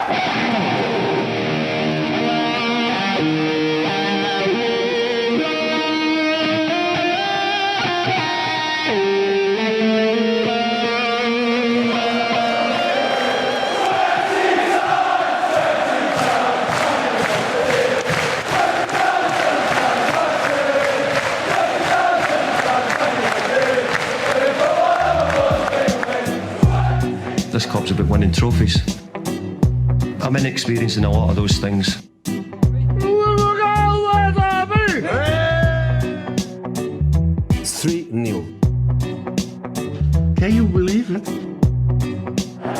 This club's about winning trophies. I'm inexperienced in a lot of those things. 3-0. Can you believe it?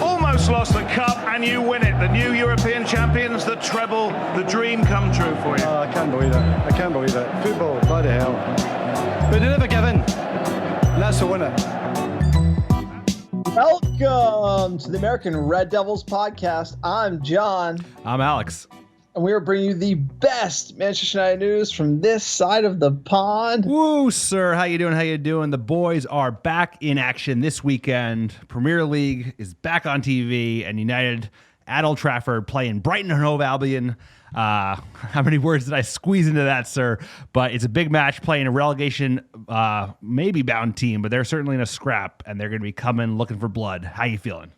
Almost lost the cup and you win it. The new European champions, the treble, the dream come true for you. Oh, I can't believe it. I can't believe it. Football, bloody hell. But they never give in. And that's the winner. Welcome to the American Red Devils podcast. I'm John. I'm Alex. And we are bringing you the best Manchester United news from this side of the pond. Woo, sir. How you doing? How you doing? The boys are back in action this weekend. Premier League is back on TV, and United at Old Trafford playing Brighton and Hove Albion. How many words did I squeeze into that, sir? But it's a big match playing a relegation, maybe bound team, but they're certainly in a scrap, and they're going to be coming looking for blood. How you feeling?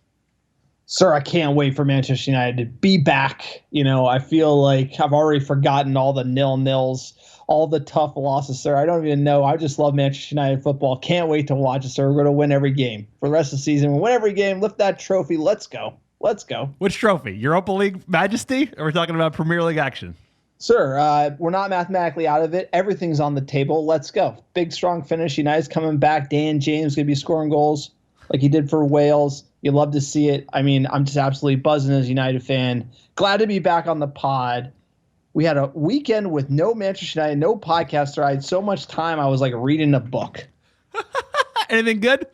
Sir, I can't wait for Manchester United to be back. You know, I feel like I've already forgotten all the nil-nils, all the tough losses, sir. I don't even know. I just love Manchester United football. Can't wait to watch it, sir. We're going to win every game. For the rest of the season, we'll win every game. Lift that trophy. Let's go. Let's go. Which trophy? Europa League Majesty? Or we're talking about Premier League action? Sir, we're not mathematically out of it. Everything's on the table. Let's go. Big, strong finish. United's coming back. Dan James going to be scoring goals like he did for Wales. You love to see it. I mean, I'm just absolutely buzzing as a United fan. Glad to be back on the pod. We had a weekend with no Manchester United, no podcaster. I had so much time. I was like reading a book. Anything good?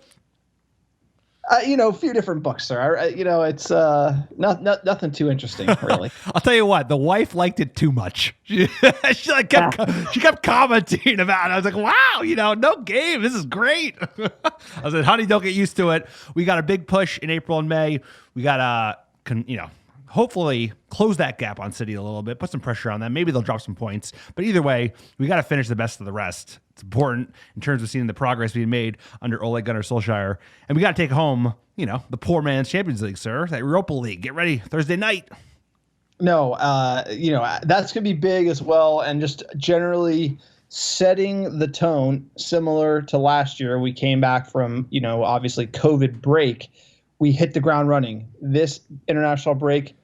A few different books, sir. It's nothing too interesting, really. I'll tell you what, the wife liked it too much. She kept commenting about it. I was like, wow, no game. This is great. I said, honey, don't get used to it. We got a big push in April and May. We got hopefully close that gap on City a little bit, put some pressure on them. Maybe they'll drop some points. But either way, we got to finish the best of the rest. It's important in terms of seeing the progress being made under Ole Gunnar Solskjaer. And we got to take home, the poor man's Champions League, sir. That Europa League. Get ready. Thursday night. No, that's going to be big as well. And just generally setting the tone similar to last year. We came back from, obviously COVID break. We hit the ground running. This international break,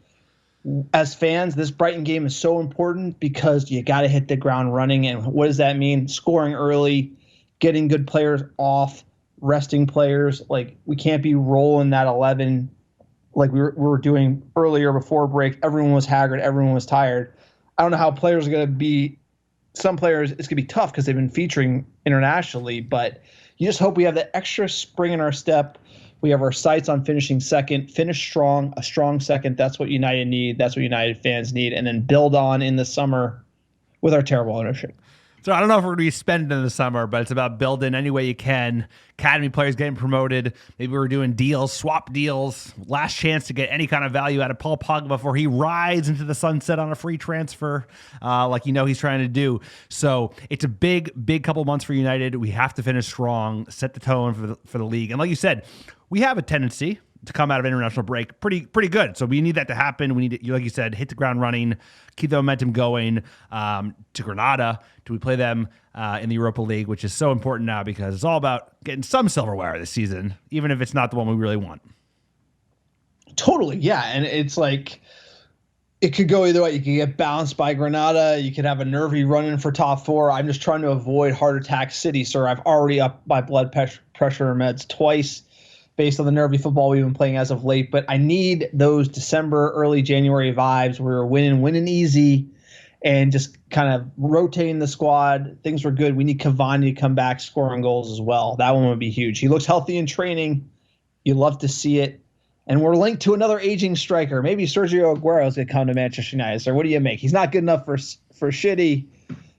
as fans, this Brighton game is so important because you got to hit the ground running. And what does that mean? Scoring early, getting good players off, resting players. Like, we can't be rolling that 11 like we were doing earlier before break. Everyone was haggard. Everyone was tired. I don't know how players are going to be. Some players, it's going to be tough because they've been featuring internationally. But you just hope we have that extra spring in our step. We have our sights on finishing second, finish strong, a strong second. That's what United need. That's what United fans need. And then build on in the summer with our terrible ownership. So I don't know if we're going to be spending in the summer, but it's about building any way you can. Academy players getting promoted. Maybe we're doing deals, swap deals. Last chance to get any kind of value out of Paul Pogba before he rides into the sunset on a free transfer like he's trying to do. So it's a big, big couple months for United. We have to finish strong, set the tone for the league. And like you said, we have a tendency to come out of international break pretty good. So we need that to happen. We need to, like you said, hit the ground running, keep the momentum going to Granada. Do we play them in the Europa League, which is so important now because it's all about getting some silverware this season, even if it's not the one we really want. Totally, yeah. And it's like it could go either way. You could get bounced by Granada. You could have a nervy run-in for top four. I'm just trying to avoid heart attack City, sir. I've already upped my blood pressure meds twice based on the nervy football we've been playing as of late. But I need those December, early January vibes where we're winning easy and just kind of rotating the squad. Things were good. We need Cavani to come back scoring goals as well. That one would be huge. He looks healthy in training. You love to see it. And we're linked to another aging striker. Maybe Sergio Aguero is going to come to Manchester United. So what do you make? He's not good enough for Shitty.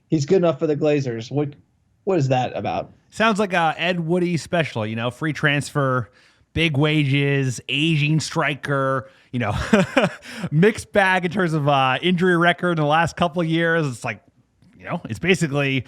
He's good enough for the Glazers. What is that about? Sounds like a Ed Woody special, free transfer. big wages, aging striker, mixed bag in terms of injury record in the last couple of years. It's like, it's basically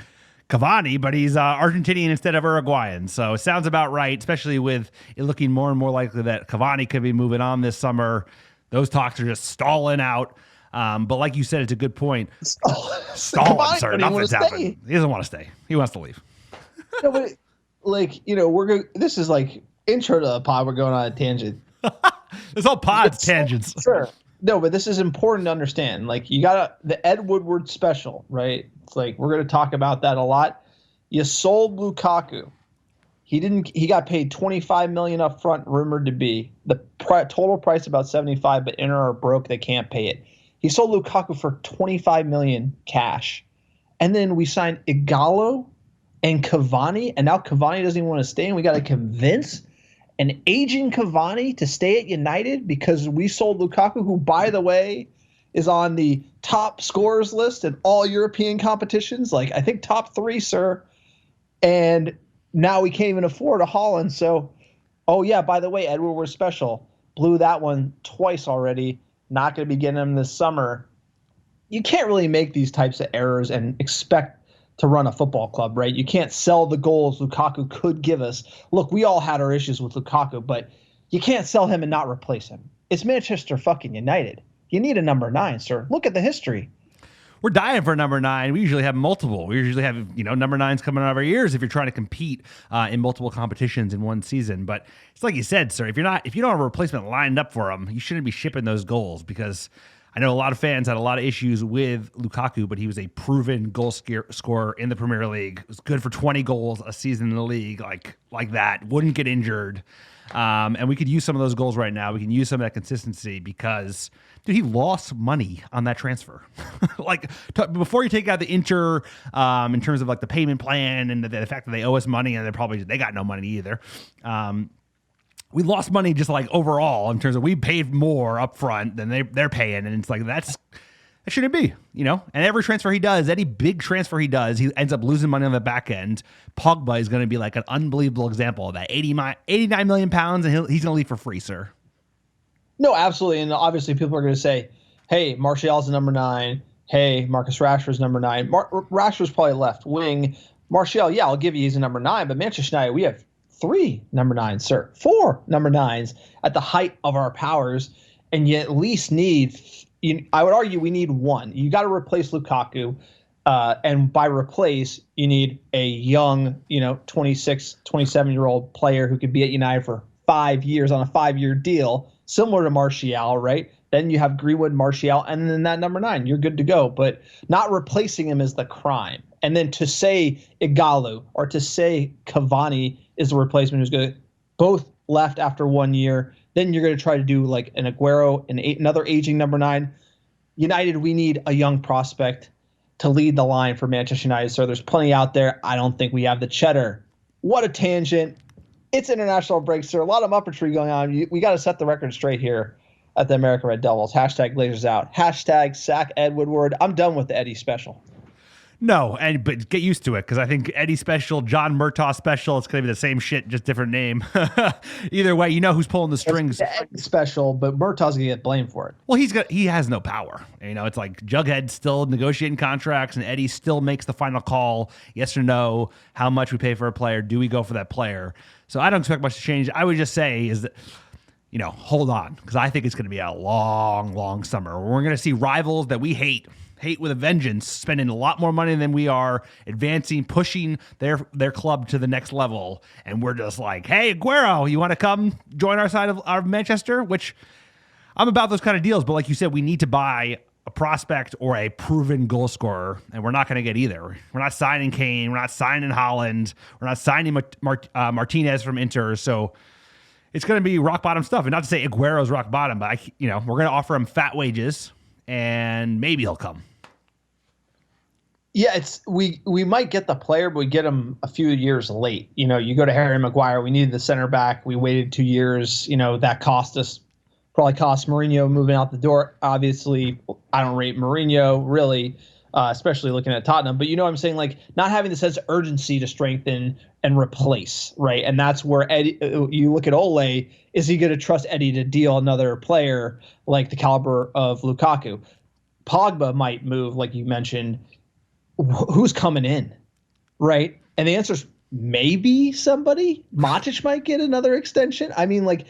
Cavani, but he's Argentinian instead of Uruguayan. So it sounds about right, especially with it looking more and more likely that Cavani could be moving on this summer. Those talks are just stalling out. But like you said, it's a good point. Stalling, sir. Nothing's happened. He doesn't want to stay. He wants to leave. No, but this is like intro to the pod. We're going on a tangent. This whole pod's tangents. Sure. No, but this is important to understand. Like, you got the Ed Woodward special, right? It's like, we're going to talk about that a lot. You sold Lukaku. He got paid $25 million up front, rumored to be. The total price about 75, but Inter are broke. They can't pay it. He sold Lukaku for $25 million cash. And then we signed Ighalo and Cavani, and now Cavani doesn't even want to stay, and we got to convince an aging Cavani to stay at United because we sold Lukaku, who, by the way, is on the top scorers list in all European competitions. Like, I think top 3, sir. And now we can't even afford a Haaland. So, oh, yeah, by the way, Edward, we're special. Blew that one twice already. Not going to be getting him this summer. You can't really make these types of errors and expect to run a football club, right? You can't sell the goals Lukaku could give us. Look, we all had our issues with Lukaku, but you can't sell him and not replace him. It's Manchester fucking United. You need a number 9, sir. Look at the history. We're dying for a number 9. We usually have multiple. We usually have, number 9s coming out of our ears if you're trying to compete in multiple competitions in one season. But it's like you said, sir, if you don't have a replacement lined up for him, you shouldn't be shipping those goals, because I know a lot of fans had a lot of issues with Lukaku, but he was a proven goal scorer in the Premier League. It was good for 20 goals a season in the league, like that. Wouldn't get injured. And we could use some of those goals right now. We can use some of that consistency because, dude, he lost money on that transfer. Before you take out the Inter, in terms of like the payment plan and the fact that they owe us money and they got no money either. We lost money just like overall in terms of we paid more up front than they're paying. And it's like, that shouldn't be, and every transfer he does, any big transfer he does, he ends up losing money on the back end. Pogba is going to be like an unbelievable example of that. 89 million pounds, and he's going to leave for free, sir. No, absolutely. And obviously people are going to say, hey, Martial's the number 9. Hey, Marcus Rashford's number 9. Rashford's probably left wing. Martial, yeah, I'll give you he's a number 9, but Manchester United, we have 3 number 9s, sir. 4 number 9s at the height of our powers, and you at least need, I would argue we need 1. You got to replace Lukaku, and by replace, you need a young, 26, 27-year-old player who could be at United for 5 years on a 5-year deal, similar to Martial, right? Then you have Greenwood, Martial, and then that number 9. You're good to go, but not replacing him is the crime. And then to say Ighalo or to say Cavani is the replacement who's going to both left after 1 year, then you're going to try to do like an Aguero, another aging number 9. United, we need a young prospect to lead the line for Manchester United. So there's plenty out there. I don't think we have the cheddar. What a tangent. It's international break, sir. A lot of muppetry going on. We got to set the record straight here at the American Red Devils. Hashtag Glazers out. Hashtag sack Ed Woodward. I'm done with the Eddie special. No, but get used to it, because I think Eddie special, John Murtaugh special, it's going to be the same shit, just different name. Either way, you know who's pulling the strings. It's Eddie special, but Murtaugh's going to get blamed for it. Well, he has no power. It's like Jughead's still negotiating contracts, and Eddie still makes the final call, yes or no, how much we pay for a player, do we go for that player? So I don't expect much to change. I would just say is that, hold on, because I think it's going to be a long, long summer. We're going to see rivals that we hate with a vengeance, spending a lot more money than we are, advancing, pushing their club to the next level. And we're just like, hey, Aguero, you want to come join our side of our Manchester? Which I'm about those kind of deals. But like you said, we need to buy a prospect or a proven goal scorer, and we're not going to get either. We're not signing Kane. We're not signing Haaland. We're not signing Martinez from Inter. So it's going to be rock bottom stuff. And not to say Aguero's rock bottom, but we're going to offer him fat wages, and maybe he'll come. Yeah, we might get the player, but we get him a few years late. You go to Harry Maguire. We needed the center back. We waited 2 years. That probably cost Mourinho moving out the door. Obviously, I don't rate Mourinho really, especially looking at Tottenham. But you know what I'm saying? Like, not having the sense of urgency to strengthen and replace, right? And that's where Eddie, you look at Ole, is he going to trust Eddie to deal another player like the caliber of Lukaku? Pogba might move, like you mentioned. Who's coming in, right? And the answer is maybe somebody. Matic might get another extension. I mean, like,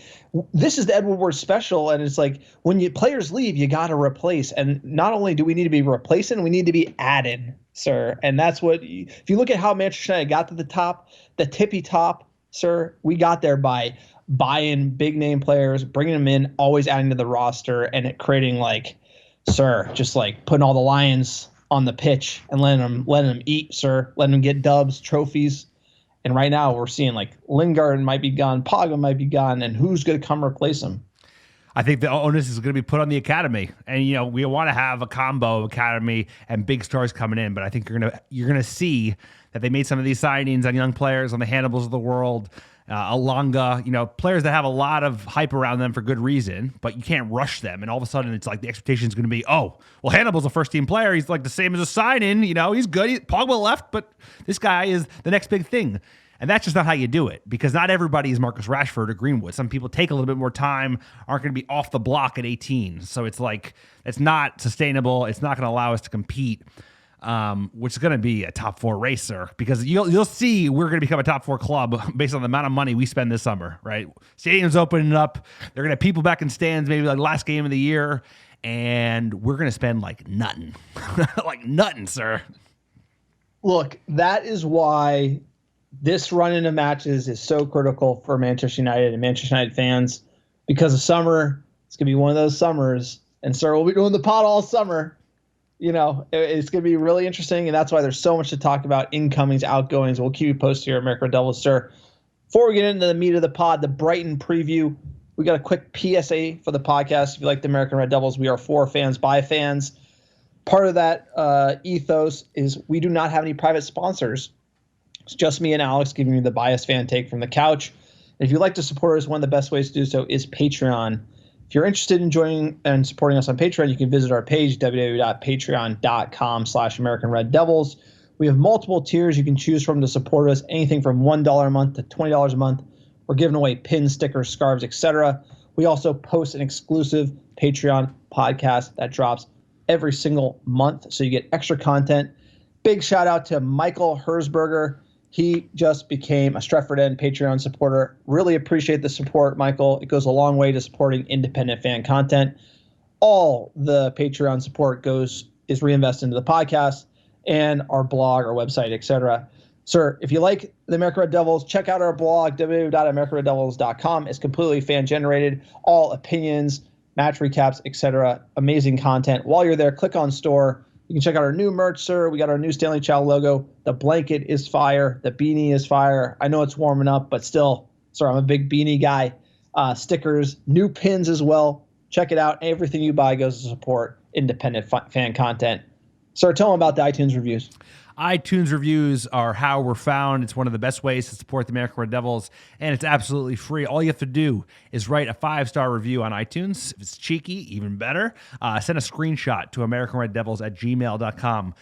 this is the Ed Woodward special, and it's like when players leave, you got to replace. And not only do we need to be replacing, we need to be adding, sir. And that's what, if you look at how Manchester United got to the top, the tippy top, sir, we got there by buying big name players, bringing them in, always adding to the roster, and it creating, like, sir, just like putting all the Lions on the pitch and letting them eat, sir, letting them get dubs, trophies. And right now we're seeing like Lingard might be gone, Pogba might be gone, and who's going to come replace him? I think the onus is going to be put on the academy, and we want to have a combo of academy and big stars coming in. But I think you're gonna see that they made some of these signings on young players, on the Hannibals of the world, Alanga, players that have a lot of hype around them for good reason, but you can't rush them. And all of a sudden, it's like the expectation is going to be, oh, well, Hannibal's a first-team player. He's like the same as a sign-in. He's good. Pogba left, but this guy is the next big thing. And that's just not how you do it, because not everybody is Marcus Rashford or Greenwood. Some people take a little bit more time, aren't going to be off the block at 18. So it's like, it's not sustainable. It's not going to allow us to compete. Which is going to be a top 4 racer, because you'll see we're going to become a top 4 club based on the amount of money we spend this summer, right? Stadium's opening up. They're going to have people back in stands, maybe like last game of the year, and we're going to spend like nothing. Like nothing, sir. Look, that is why this run into matches is so critical for Manchester United and Manchester United fans, because the summer, it's going to be one of those summers, and sir, we'll be doing the pod all summer. It's going to be really interesting, and that's why there's so much to talk about, incomings, outgoings. We'll keep you posted here at American Red Devils, sir. Before we get into the meat of the pod, the Brighton preview, we got a quick PSA for the podcast. If you like the American Red Devils, we are for fans, by fans. Part of that ethos is we do not have any private sponsors. It's just me and Alex giving you the biased fan take from the couch. And if you'd like to support us, one of the best ways to do so is Patreon. If you're interested in joining and supporting us on Patreon, you can visit our page, www.patreon.com/AmericanRedDevils. We have multiple tiers you can choose from to support us, anything from $1 a month to $20 a month. We're giving away pins, stickers, scarves, etc. We also post an exclusive Patreon podcast that drops every single month, so you get extra content. Big shout out to Michael Herzberger. He just became a Trafford End Patreon supporter. Really appreciate the support, Michael. It goes a long way to supporting independent fan content. All the Patreon support is reinvested into the podcast and our blog, our website, etc. Sir, if you like the American Red Devils, check out our blog, www.americanreddevils.com. It's completely fan-generated. All opinions, match recaps, etc. Amazing content. While you're there, click on store. You can check out our new merch, sir. We got our new Stanley Chow logo. The blanket is fire. The beanie is fire. I know it's warming up, but still, sir, I'm a big beanie guy. Stickers, new pins as well. Check it out. Everything you buy goes to support independent fan content. Sir, tell them about the iTunes reviews. iTunes reviews are how we're found. It's one of the best ways to support the American Red Devils, and it's absolutely free. All you have to do is write a 5-star review on iTunes. If it's cheeky, even better. Send a screenshot to americanreddevils@gmail.com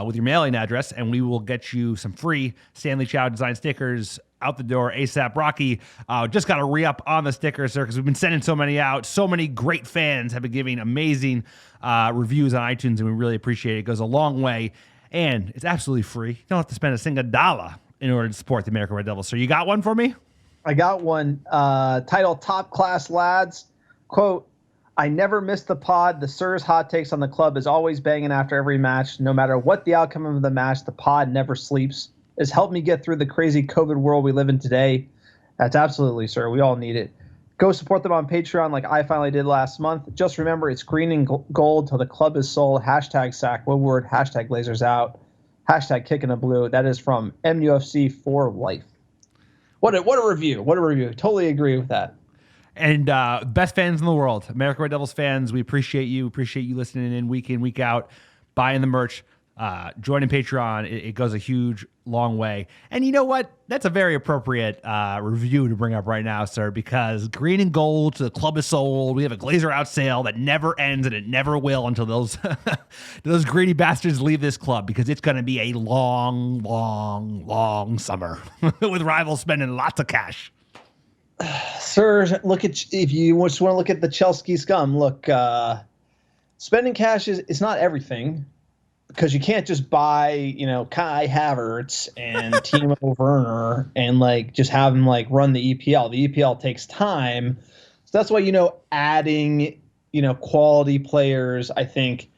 with your mailing address, and we will get you some free Stanley Chow design stickers out the door ASAP. Rocky, just got to re-up on the stickers, sir, because we've been sending so many out. So many great fans have been giving amazing reviews on iTunes, and we really appreciate it. It goes a long way. And it's absolutely free. You don't have to spend a single dollar in order to support the American Red Devils. So you got one for me? I got one titled Top Class Lads. Quote, I never miss the pod. The Sir's hot takes on the club is always banging after every match. No matter what the outcome of the match, the pod never sleeps. It's helped me get through the crazy COVID world we live in today. That's absolutely, sir. We all need it. Go support them on Patreon like I finally did last month. Just remember, it's green and gold till the club is sold. Hashtag Sack Woodward. Hashtag Blazers out. Hashtag Kicking the Blue. That is from MUFC for life. What a review. What a review. Totally agree with that. And best fans in the world. American Red Devils fans, we appreciate you. Appreciate you listening in week out, buying the merch. joining Patreon, it goes a huge, long way. And you know what? That's a very appropriate review to bring up right now, sir, because green and gold, the club is sold. We have a Glazer out sale that never ends, and it never will until those greedy bastards leave this club, because it's going to be a long, long, long summer with rivals spending lots of cash. Sir, look at, if you just want to look at the Chelsea scum, look, spending cash is not everything. Because you can't just buy, Kai Havertz and Timo Werner and just have them run the EPL. The EPL takes time. So that's why, adding, quality players, I think,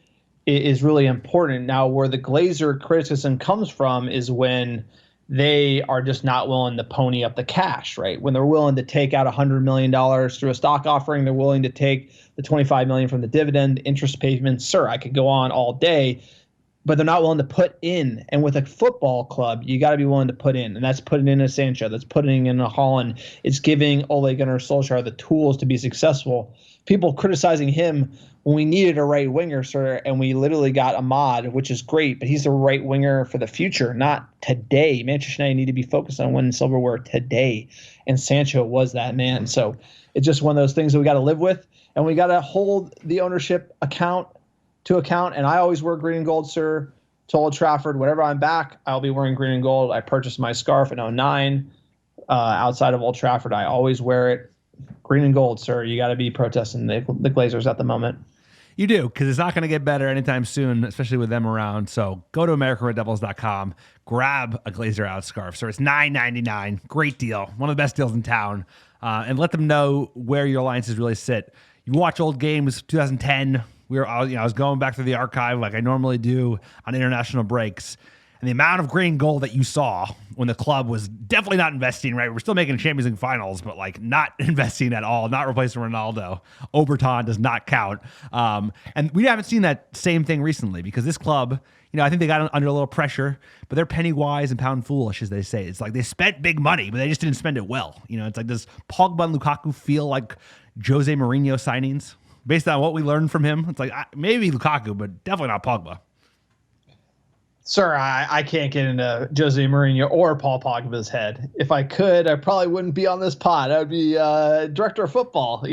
is really important. Now, where the Glazer criticism comes from is when they are just not willing to pony up the cash, right? When they're willing to take out $100 million through a stock offering, they're willing to take the $25 million from the dividend, interest payments. Sir, I could go on all day. But they're not willing to put in. And with a football club, you got to be willing to put in. And that's putting in a Sancho. That's putting in a Haaland. It's giving Ole Gunnar Solskjaer the tools to be successful. People criticizing him when we needed a right winger, sir, and we literally got Ahmad, which is great, but he's the right winger for the future, not today. Manchester United need to be focused on winning silverware today. And Sancho was that man. So it's just one of those things that we got to live with. And we got to hold the ownership account. And I always wear green and gold, sir, to Old Trafford. Whenever I'm back, I'll be wearing green and gold. I purchased my scarf in 2009 outside of Old Trafford. I always wear it. Green and gold, sir. You got to be protesting the Glazers at the moment. You do, because it's not going to get better anytime soon, especially with them around. So go to americanreddevils.com, grab a Glazer out scarf. So it's $9.99. Great deal. One of the best deals in town. And let them know where your alliances really sit. You watch old games, 2010. I was going back through the archive like I normally do on international breaks. And the amount of green and gold that you saw when the club was definitely not investing, right? We're still making Champions League finals, but not investing at all, not replacing Ronaldo. Oberton does not count. And we haven't seen that same thing recently, because this club, I think they got under a little pressure, but they're penny wise and pound foolish, as they say. It's like they spent big money, but they just didn't spend it well. It's like, does Pogba and Lukaku feel like Jose Mourinho signings? Based on what we learned from him, it's like maybe Lukaku, but definitely not Pogba. Sir, I can't get into Jose Mourinho or Paul Pogba's head. If I could, I probably wouldn't be on this pod. I would be director of football,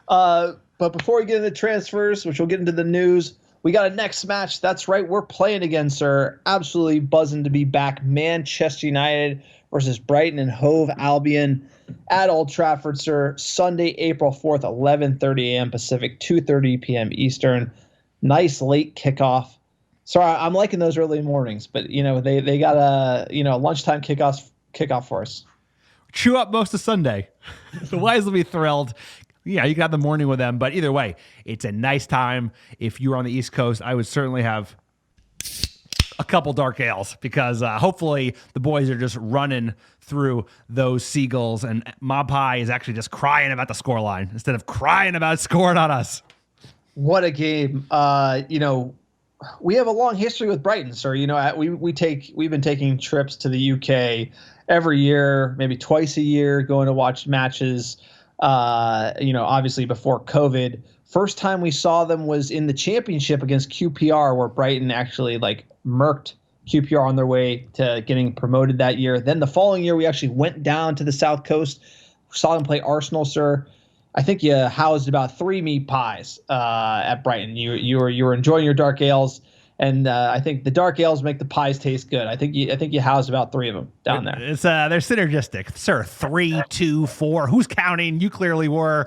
But before we get into transfers, which we'll get into the news, we got a next match. That's right, we're playing again, sir. Absolutely buzzing to be back. Manchester United versus Brighton and Hove Albion at Old Trafford, sir. Sunday, April 4th, 11:30 a.m. Pacific, 2:30 p.m. Eastern. Nice late kickoff. Sorry, I'm liking those early mornings, but they got a lunchtime kickoff for us. Chew up most of Sunday. The Wise will be thrilled. Yeah, you can have the morning with them, but either way, it's a nice time. If you were on the East Coast, I would certainly have a couple dark ales, because hopefully the boys are just running through those seagulls, and Mapai is actually just crying about the scoreline instead of crying about scoring on us. What a game. We have a long history with Brighton, sir. We've been taking trips to the UK every year, maybe twice a year, going to watch matches. Obviously before COVID. First time we saw them was in the championship against QPR, where Brighton actually murked QPR on their way to getting promoted that year. Then the following year, we actually went down to the South Coast, saw them play Arsenal, sir. I think you housed about 3 meat pies at Brighton. You were enjoying your dark ales, and I think the dark ales make the pies taste good. I think you housed about 3 of them down there. It's they're synergistic, sir. 3, 2, 4. Who's counting? You clearly were.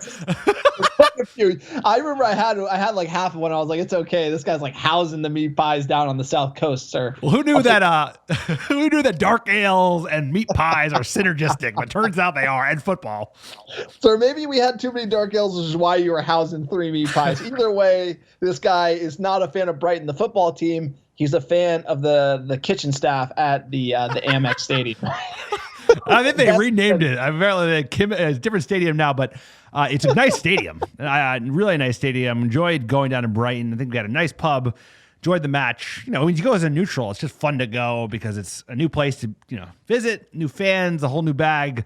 I remember I had like half of one. I was like, it's okay. This guy's housing the meat pies down on the South Coast, sir. Well, who knew that dark ales and meat pies are synergistic? But turns out they are, and football. So maybe we had too many dark ales, which is why you were housing 3 meat pies. Either way, this guy is not a fan of Brighton, the football team. He's a fan of the kitchen staff at the Amex Stadium. I think they renamed it. Apparently, it's a different stadium now, but it's a nice stadium. Really nice stadium. Enjoyed going down to Brighton. I think we got a nice pub. Enjoyed the match. When you go as a neutral, it's just fun to go because it's a new place to visit, new fans, a whole new bag.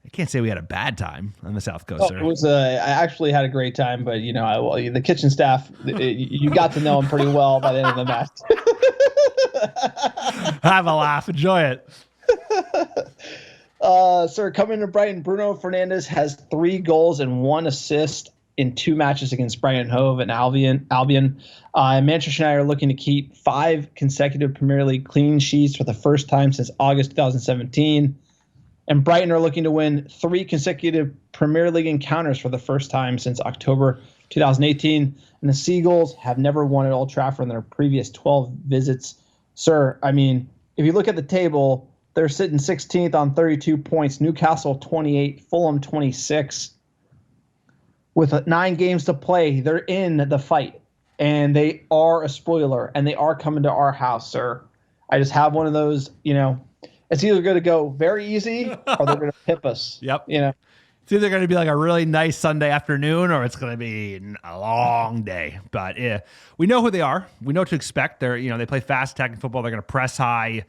I can't say we had a bad time on the South Coast. It was. I actually had a great time, but the kitchen staff, you got to know them pretty well by the end of the match. Have a laugh. Enjoy it. Sir, coming to Brighton, Bruno Fernandes has 3 goals and 1 assist in 2 matches against Brighton, Hove, and Albion. Manchester United are looking to keep 5 consecutive Premier League clean sheets for the first time since August 2017. And Brighton are looking to win 3 consecutive Premier League encounters for the first time since October 2018. And the Seagulls have never won at Old Trafford in their previous 12 visits. Sir, I mean, if you look at the table, they're sitting 16th on 32 points. Newcastle 28, Fulham 26. With 9 games to play, they're in the fight. And they are a spoiler. And they are coming to our house, sir. I just have one of those, it's either going to go very easy or they're going to pip us. Yep. It's either going to be like a really nice Sunday afternoon or it's going to be a long day. But yeah, we know who they are. We know what to expect. They play fast attacking football. They're going to press high.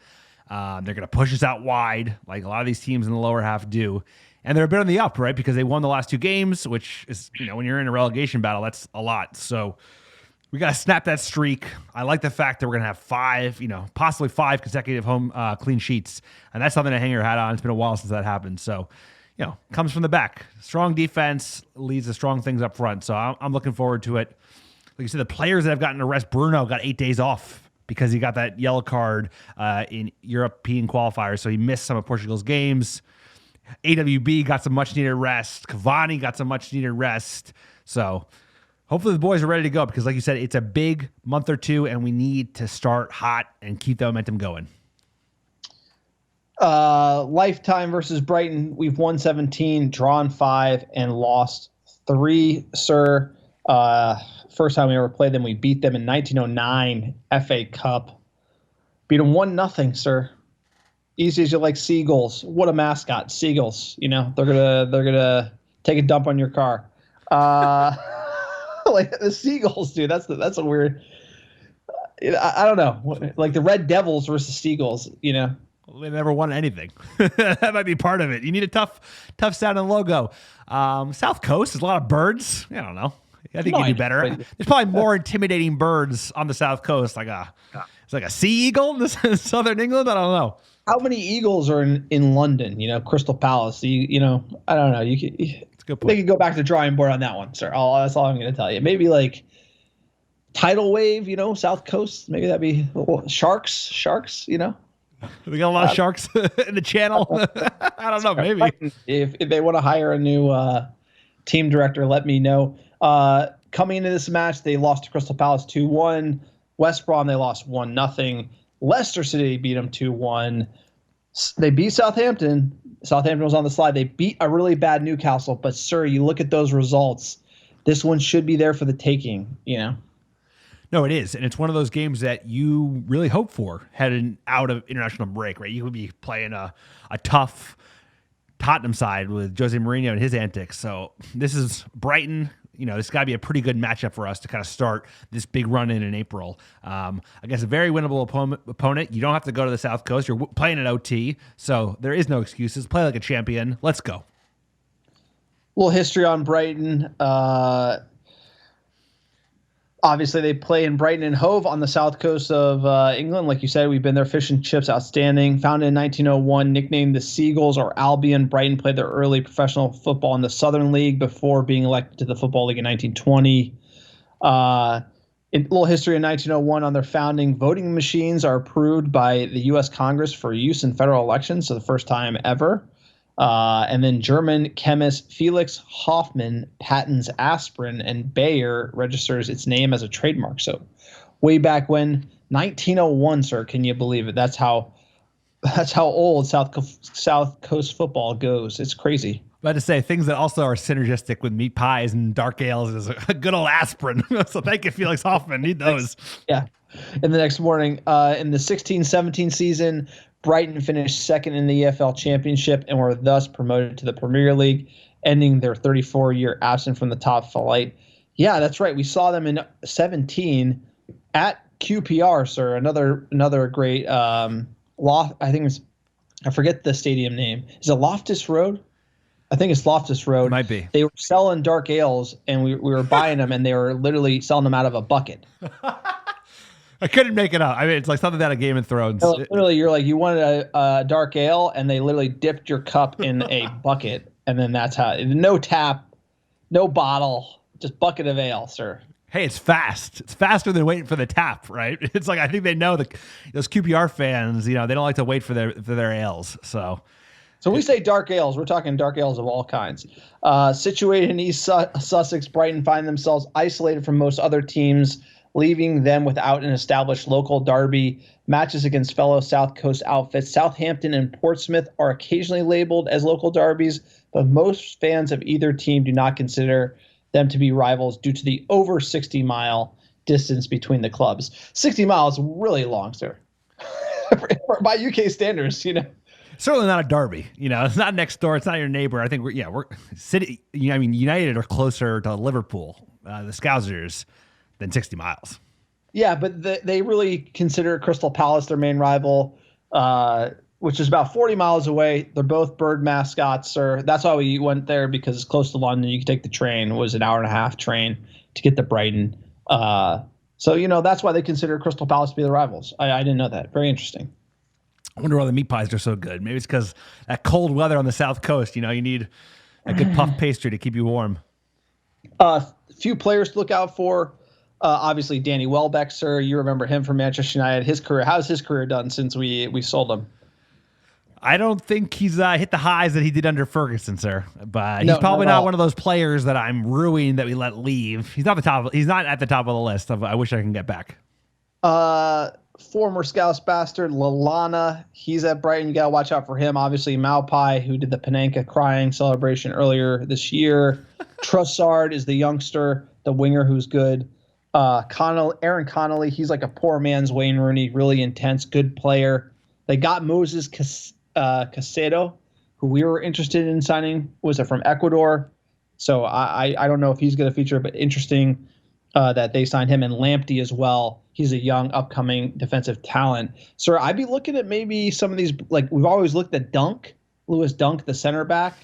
They're going to push us out wide like a lot of these teams in the lower half do. And they're a bit on the up, right? Because they won the last 2 games, which is, when you're in a relegation battle, that's a lot. So we got to snap that streak. I like the fact that we're going to have 5, possibly 5 consecutive home clean sheets. And that's something to hang your hat on. It's been a while since that happened. So, comes from the back. Strong defense leads to strong things up front. So I'm looking forward to it. Like you said, the players that have gotten to rest, Bruno got 8 days off because he got that yellow card in European qualifiers. So he missed some of Portugal's games. AWB got some much-needed rest. Cavani got some much-needed rest. So hopefully the boys are ready to go because, like you said, it's a big month or 2, and we need to start hot and keep the momentum going. Lifetime versus Brighton, we've won 17, drawn 5, and lost 3, sir. First time we ever played them, we beat them in 1909 FA Cup. Beat them 1-0, sir. Easy as you like seagulls. What a mascot, seagulls. They're gonna take a dump on your car. Like the seagulls, dude. That's a weird. I don't know. Like the Red Devils versus Seagulls. Well, they never won anything. That might be part of it. You need a tough sounding logo. South Coast, there's a lot of birds. I don't know. I think you do better. There's probably more intimidating birds on the South Coast, it's like a sea eagle in southern England. I don't know. How many eagles are in London? Crystal Palace. I don't know. It's a good point. They could go back to drawing board on that one, sir. That's all I'm going to tell you. Maybe like tidal wave. South Coast. Maybe that'd be sharks. We got a lot of sharks in the channel. I don't know. Maybe if they want to hire a new team director, let me know. Coming into this match, they lost to Crystal Palace 2-1. West Brom, they lost 1-0. Leicester City beat them 2-1. They beat Southampton. Southampton was on the slide. They beat a really bad Newcastle. But, sir, you look at those results. This one should be there for the taking, No, it is. And it's one of those games that you really hope for heading out of international break, right? You would be playing a tough Tottenham side with Jose Mourinho and his antics. So this is Brighton. This got to be a pretty good matchup for us to kind of start this big run in April. Against a very winnable opponent. You don't have to go to the South Coast. You're playing at OT, so there is no excuses. Play like a champion. Let's go. A little history on Brighton. Obviously, they play in Brighton and Hove on the south coast of England. Like you said, we've been there. Fish and chips, outstanding. Founded in 1901, nicknamed the Seagulls or Albion. Brighton played their early professional football in the Southern League before being elected to the Football League in 1920. A little history in 1901 on their founding. Voting machines are approved by the U.S. Congress for use in federal elections, so the first time ever. And then German chemist Felix Hoffmann patents aspirin, and Bayer registers its name as a trademark. So way back when, 1901, sir, can you believe it? That's how old South Coast football goes. It's crazy. About to say things that also are synergistic with meat pies and dark ales is a good old aspirin. So thank you, Felix Hoffmann. Need those. Yeah. And the next morning, in the 16-17 season, Brighton finished second in the EFL Championship and were thus promoted to the Premier League, ending their 34-year absence from the top flight. Yeah, that's right. We saw them in 17 at QPR, sir. Another great loft. I forget the stadium name. Is it Loftus Road? I think it's Loftus Road. Might be. They were selling dark ales, and we were buying them, and they were literally selling them out of a bucket. I couldn't make it up. I mean, it's like something out of Game of Thrones. No, literally, you're like, you wanted a dark ale, and they literally dipped your cup in a bucket, and then that's how. No tap, no bottle, just bucket of ale, sir. Hey, it's fast. It's faster than waiting for the tap, right? It's like I think they know those QPR fans. They don't like to wait for their ales. So we say dark ales. We're talking dark ales of all kinds. Situated in East Sussex, Brighton find themselves isolated from most other teams, leaving them without an established local derby. Matches against fellow South Coast outfits, Southampton and Portsmouth, are occasionally labeled as local derbies, but most fans of either team do not consider them to be rivals due to the over 60-mile distance between the clubs. 60 miles is really long, sir. By UK standards, Certainly not a derby. It's not next door. It's not your neighbor. I think we're city. United are closer to Liverpool, the Scousers, than 60 miles. Yeah, but they really consider Crystal Palace their main rival, which is about 40 miles away. They're both bird mascots, sir. That's why we went there, because it's close to London. You can take the train. It was an hour and a half train to get to Brighton. So that's why they consider Crystal Palace to be the rivals. I didn't know that. Very interesting. I wonder why the meat pies are so good. Maybe it's because that cold weather on the South Coast, you need a good puff pastry to keep you warm. Few players to look out for. Obviously, Danny Welbeck, sir. You remember him from Manchester United. His career. How's his career done since we sold him? I don't think he's hit the highs that he did under Ferguson, sir. But he's probably not one of those players that I'm ruining that we let leave. He's not He's not at the top of the list of I wish I can get back. Former Scouse bastard Lallana, he's at Brighton. You got to watch out for him. Obviously, Maupai, who did the Panenka crying celebration earlier this year. Trossard is the youngster, the winger who's good. Aaron Connolly, he's like a poor man's Wayne Rooney, really intense, good player. They got Moses Caicedo, who we were interested in signing, was from Ecuador. So I don't know if he's going to feature, but interesting that they signed him, and Lamptey as well. He's a young, upcoming defensive talent. Sir, I'd be looking at maybe some of these, like we've always looked at Lewis Dunk, the center back.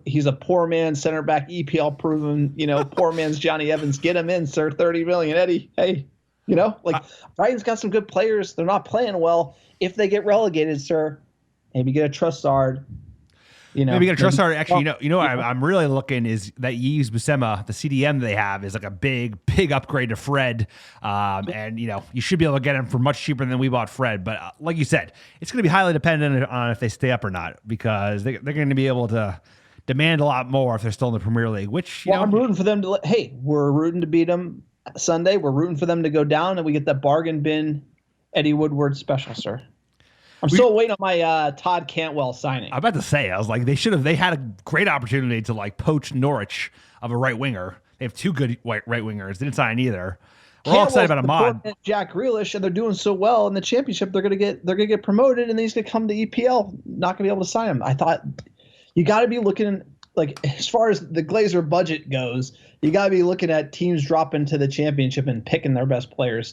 He's a poor man's center back, EPL proven, poor man's Johnny Evans. Get him in, sir, 30 million, Eddie. Hey, Brighton's got some good players. They're not playing well. If they get relegated, sir, maybe get a Trossard. Maybe get a Trossard. Actually, what I'm really looking is that Yves Bisema, the CDM they have, is like a big upgrade to Fred. And you should be able to get him for much cheaper than we bought Fred. But like you said, it's going to be highly dependent on if they stay up or not, because they're going to be able to demand a lot more if they're still in the Premier League. Which I'm rooting for them to. We're rooting to beat them Sunday. We're rooting for them to go down, and we get the bargain bin Eddie Woodward special, sir. I'm still waiting on my Todd Cantwell signing. I'm about to say, I was like, they had a great opportunity to poach Norwich of a right winger. They have two good right wingers. They didn't sign either. We're all excited about Ahmad. Jack Grealish, and they're doing so well in the championship. They're gonna get promoted, and then he's gonna come to EPL. Not gonna be able to sign him. I thought you got to be looking as far as the Glazer budget goes. You got to be looking at teams dropping to the championship and picking their best players.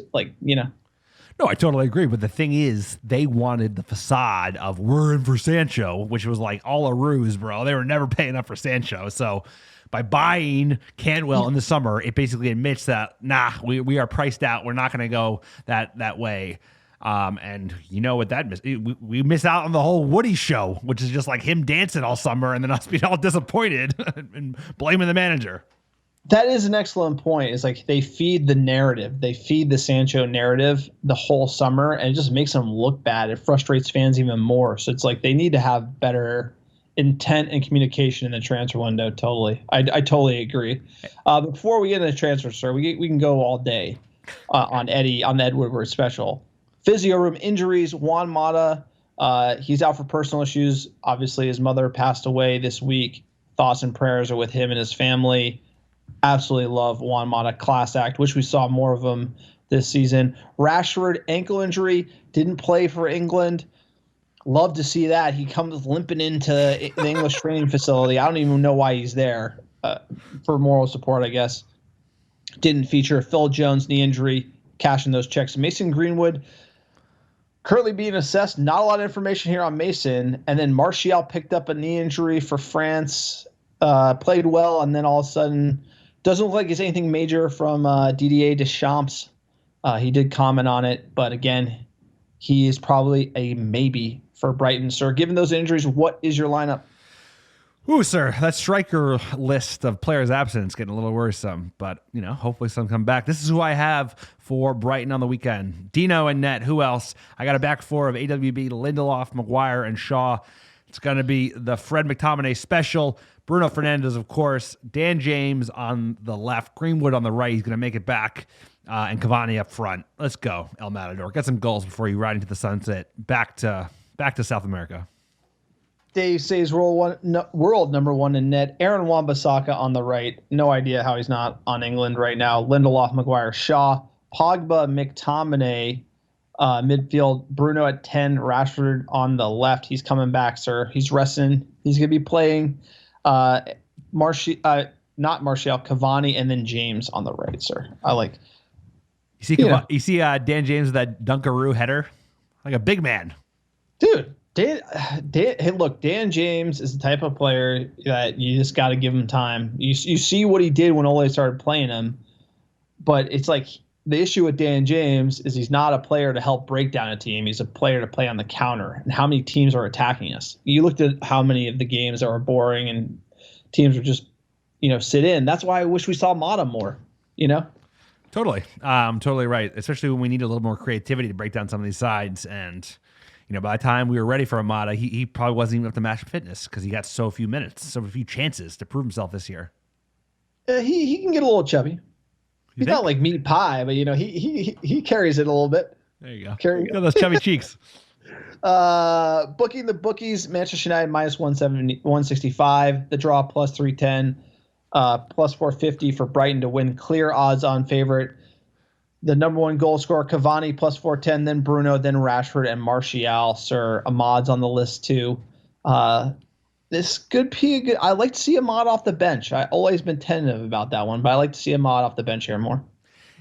No, I totally agree. But the thing is, they wanted the facade of we're in for Sancho, which was all a ruse, bro. They were never paying up for Sancho. So by buying Cantwell in the summer, it basically admits that, we are priced out. We're not going to go that way. And you know what that we miss out on the whole Woody show, which is just him dancing all summer and then us being all disappointed and blaming the manager. That is an excellent point. It's they feed the narrative. They feed the Sancho narrative the whole summer, and it just makes them look bad. It frustrates fans even more. So it's they need to have better intent and communication in the transfer window. Totally. I totally agree. Before we get into the transfer, sir, we can go all day on the Ed Woodward special. Physio room injuries, Juan Mata, he's out for personal issues. Obviously, his mother passed away this week. Thoughts and prayers are with him and his family. Absolutely love Juan Mata, class act. Wish we saw more of him this season. Rashford, ankle injury, didn't play for England. Love to see that. He comes limping into the English training facility. I don't even know why he's there, for moral support, I guess. Didn't feature. Phil Jones, knee injury, cashing those checks. Mason Greenwood, currently being assessed. Not a lot of information here on Mason. And then Martial picked up a knee injury for France, played well, and then all of a sudden doesn't look like it's anything major from Didier Deschamps. He did comment on it, but again, he is probably a maybe for Brighton. Sir, given those injuries, what is your lineup? Ooh, sir, that striker list of players absent is getting a little worrisome, but, hopefully some come back. This is who I have for Brighton on the weekend. Dino and net. Who else? I got a back four of AWB, Lindelof, Maguire, and Shaw. It's going to be the Fred McTominay special. Bruno Fernandes, of course. Dan James on the left. Greenwood on the right. He's going to make it back. And Cavani up front. Let's go, El Matador. Get some goals before you ride into the sunset. Back to South America. Dave says world number one in net. Aaron Wan-Bissaka on the right. No idea how he's not on England right now. Lindelof, Maguire, Shaw, Pogba, McTominay, midfield. Bruno at 10. Rashford on the left. He's coming back, sir. He's resting. He's going to be playing. Not Martial, Cavani, and then James on the right, sir. You see Dan James with that Dunkaroo header, like a big man, dude. Hey, look, Dan James is the type of player that you just got to give him time. You see what he did when Ole started playing him, but it's like the issue with Dan James is he's not a player to help break down a team. He's a player to play on the counter. And how many teams are attacking us? You looked at how many of the games that were boring and teams were just, sit in. That's why I wish we saw Mata more. Totally, totally right. Especially when we need a little more creativity to break down some of these sides and. By the time we were ready for Amada, he probably wasn't even up to match fitness because he got so few minutes, so few chances to prove himself this year. He can get a little chubby. He's not like meat pie, but he carries it a little bit. There you go. Look at those chubby cheeks. Booking the bookies, Manchester United minus 165, the draw plus 310, plus 450 for Brighton to win. Clear odds on favorite. The number one goal scorer, Cavani, plus 410, then Bruno, then Rashford, and Martial. Sir, Ahmad's on the list too. This could be good. I like to see Ahmad off the bench. I've always been tentative about that one, but I like to see Ahmad off the bench here more.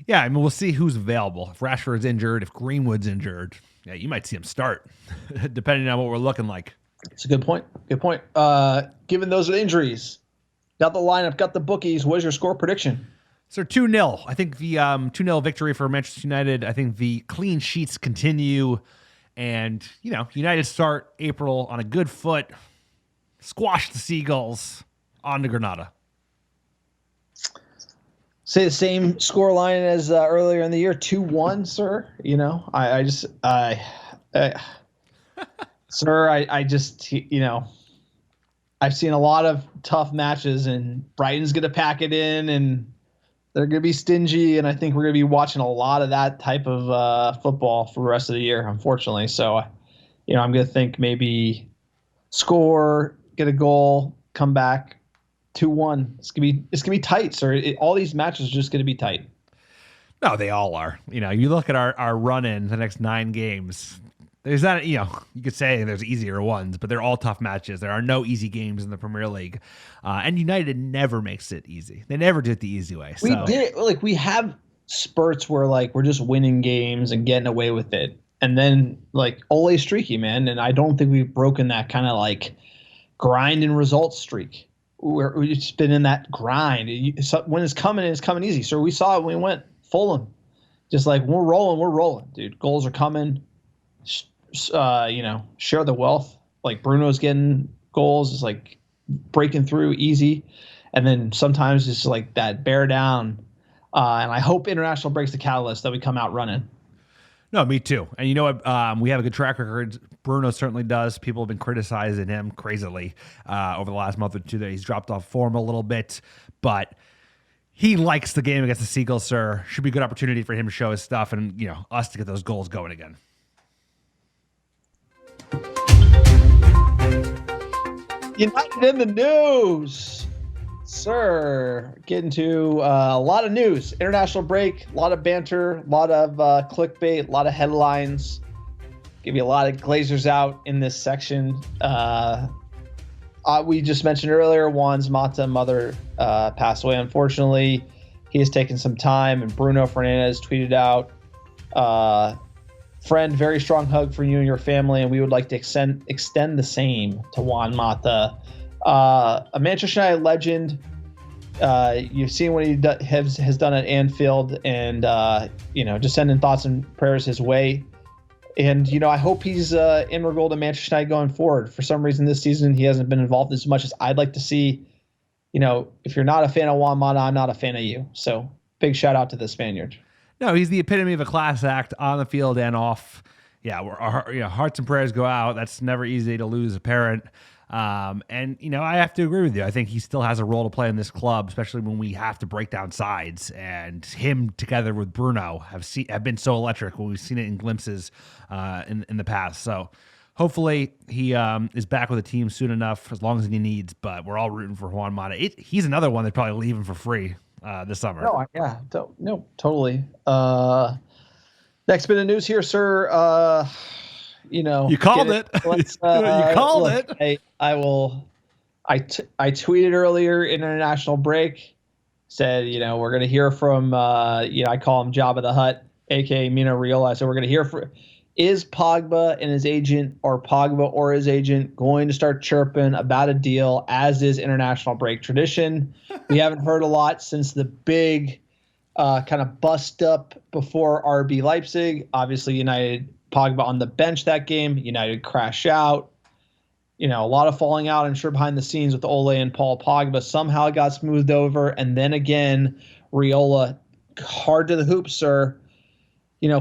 Yeah, we'll see who's available. If Rashford's injured, if Greenwood's injured, yeah, you might see him start, depending on what we're looking like. It's a good point. Good point. Given those injuries, got the lineup, got the bookies. What is your score prediction? So 2-0. I think the 2-0 victory for Manchester United. I think the clean sheets continue. And, United start April on a good foot. Squash the Seagulls on to Granada. Say the same score line as earlier in the year, 2-1, sir. I've seen a lot of tough matches, and Brighton's going to pack it in, and they're going to be stingy, and I think we're going to be watching a lot of that type of football for the rest of the year, unfortunately. So, I'm going to think maybe score, get a goal, come back, 2-1. It's going to be tight, sir. All these matches are just going to be tight. No, they all are. You look at our run in the next 9 games. There's not, you could say there's easier ones, but they're all tough matches. There are no easy games in the Premier League. And United never makes it easy. They never do it the easy way. We have spurts where we're just winning games and getting away with it. And then Ole's streaky, man. And I don't think we've broken that kind of grind and results streak. We've just been in that grind. When it's coming easy. So we saw it when we went Fulham. Just we're rolling, dude. Goals are coming. Share the wealth. Bruno's getting goals, is breaking through easy, and then sometimes it's that bear down. And I hope international breaks the catalyst that we come out running. No, me too. And you know what? We have a good track record. Bruno certainly does. People have been criticizing him crazily over the last month or two that he's dropped off form a little bit, but he likes the game against the Seagulls, sir. Should be a good opportunity for him to show his stuff and us to get those goals going again. United in the news, sir. Getting to a lot of news. International break, a lot of banter, a lot of clickbait, a lot of headlines. Give you a lot of Glazers out in this section. We just mentioned earlier, Juan's mother passed away. Unfortunately, he has taken some time, and Bruno Fernandes tweeted out, friend, very strong hug for you and your family, and we would like to extend the same to Juan Mata. A Manchester United legend, You've seen what he has done at Anfield, and just sending thoughts and prayers his way. And I hope he's integral to Manchester United going forward. For some reason this season he hasn't been involved as much as I'd like to see. If you're not a fan of Juan Mata, I'm not a fan of you. So big shout out to the Spaniard. No, he's the epitome of a class act on the field and off. Yeah, our hearts and prayers go out. That's never easy to lose a parent. I have to agree with you. I think he still has a role to play in this club, especially when we have to break down sides. And him together with Bruno have been so electric when we've seen it in glimpses in the past. So hopefully he is back with the team soon enough, as long as he needs. But we're all rooting for Juan Mata. He's another one that probably leave him for free this summer. No, totally. Next bit of news here, sir. You called it. You called it. I tweeted earlier international break, said, we're going to hear from, I call him Jabba the Hutt, aka Mino Raiola. So we're going to hear from, is Pogba and his agent, or Pogba or his agent, going to start chirping about a deal, as is international break tradition? We haven't heard a lot since the big kind of bust up before RB Leipzig. Obviously, United, Pogba on the bench that game. United crash out. A lot of falling out, I'm sure, behind the scenes with Ole and Paul Pogba. Somehow it got smoothed over. And then again, Raiola, hard to the hoop, sir.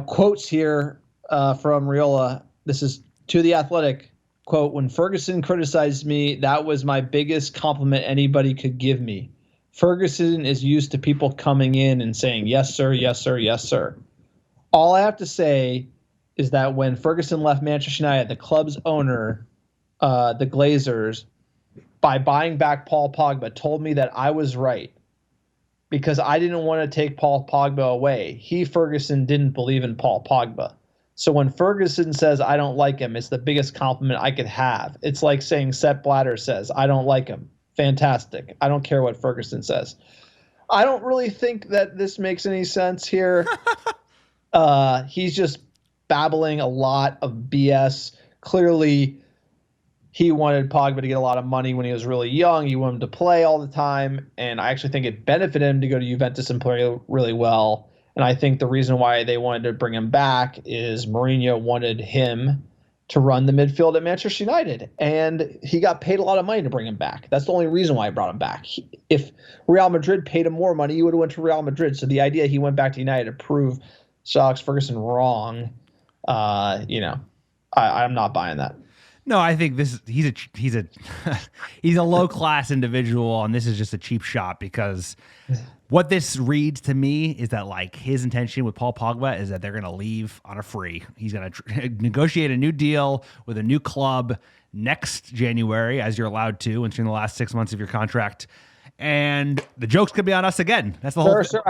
Quotes here from Raiola. This is to The Athletic. Quote, "When Ferguson criticized me, that was my biggest compliment anybody could give me. Ferguson is used to people coming in and saying, yes, sir, yes, sir, yes, sir. All I have to say is that when Ferguson left Manchester United, the club's owner, the Glazers, by buying back Paul Pogba, told me that I was right because I didn't want to take Paul Pogba away. Ferguson, didn't believe in Paul Pogba. So when Ferguson says I don't like him, it's the biggest compliment I could have. It's like saying Sepp Blatter says I don't like him. Fantastic. I don't care what Ferguson says." I don't really think that this makes any sense here. He's just babbling a lot of BS. Clearly, he wanted Pogba to get a lot of money when he was really young. He wanted him to play all the time. And I actually think it benefited him to go to Juventus and play really well. And I think the reason why they wanted to bring him back is Mourinho wanted him to run the midfield at Manchester United. And he got paid a lot of money to bring him back. That's the only reason why I brought him back. If Real Madrid paid him more money, he would have went to Real Madrid. So the idea he went back to United to prove Sir Alex Ferguson wrong, I'm not buying that. No, I think he's a he's a low class individual, and this is just a cheap shot, because what this reads to me is that, like, his intention with Paul Pogba is that they're going to leave on a free. He's going to negotiate a new deal with a new club next January, as you're allowed to, once you're in the last 6 months of your contract. And the joke's gonna be on us again. That's the whole thing. Sir,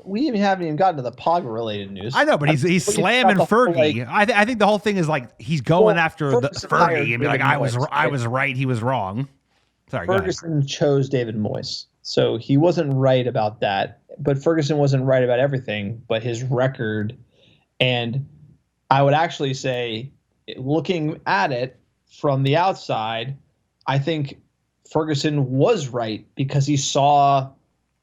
we haven't even gotten to the Pogba related news. I know, but he's slamming Fergie. I think the whole thing is like he's going after Fergie and be like, I was right, he was wrong. Sorry, Ferguson chose David Moyes, so he wasn't right about that. But Ferguson wasn't right about everything, but his record. And I would actually say, looking at it from the outside, I think Ferguson was right, because he saw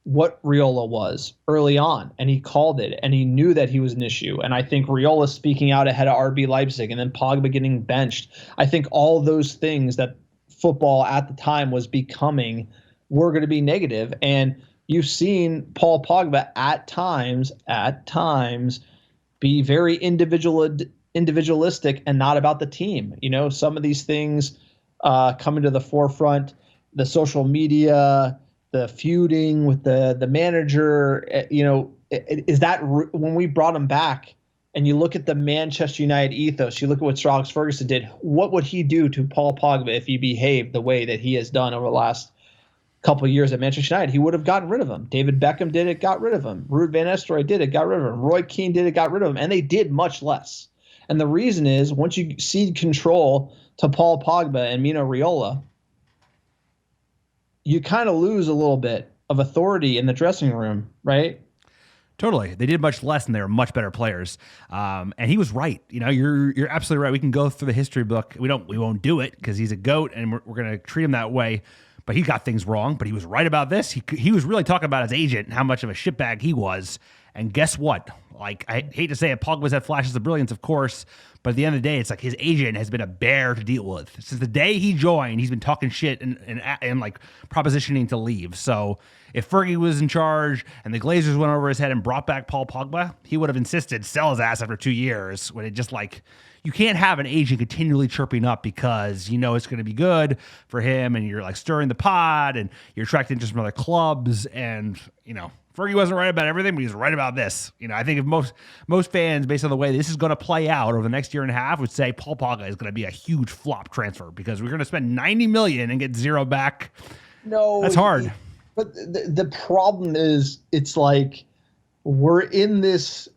what Raiola was early on, and he called it, and he knew that he was an issue. And I think Raiola speaking out ahead of RB Leipzig, and then Pogba getting benched, I think all those things that football at the time was becoming were going to be negative. And you've seen Paul Pogba at times be very individualistic and not about the team. Some of these things coming to the forefront. The social media, the feuding with the manager, is that when we brought him back, and you look at the Manchester United ethos, you look at what Sir Alex Ferguson did, what would he do to Paul Pogba if he behaved the way that he has done over the last couple of years at Manchester United? He would have gotten rid of him. David Beckham did it, got rid of him. Ruud van Nistelrooy did it, got rid of him. Roy Keane did it, got rid of him. And they did much less. And the reason is, once you cede control to Paul Pogba and Mino Raiola, you kind of lose a little bit of authority in the dressing room, right? Totally. They did much less, and they were much better players. And he was right. You're absolutely right. We can go through the history book. We won't do it because he's a GOAT, and we're going to treat him that way. but he got things wrong. But he was right about this. He was really talking about his agent and how much of a shitbag he was. And guess what? Like, I hate to say it, Pogba's had flashes of brilliance, of course, but at the end of the day, it's like his agent has been a bear to deal with. Since the day he joined, he's been talking shit and like propositioning to leave. So if Fergie was in charge and the Glazers went over his head and brought back Paul Pogba, he would have insisted sell his ass after 2 years, when it just like, you can't have an agent continually chirping up because you know it's going to be good for him and you're like stirring the pot and you're attracting interest from other clubs. And, you know, Fergie wasn't right about everything, but he's right about this. You know, I think if most fans, based on the way this is going to play out over the next year and a half, would say Paul Pogba is going to be a huge flop transfer because we're going to spend $90 million and get zero back. No, that's hard. But the problem is, it's like we're in this.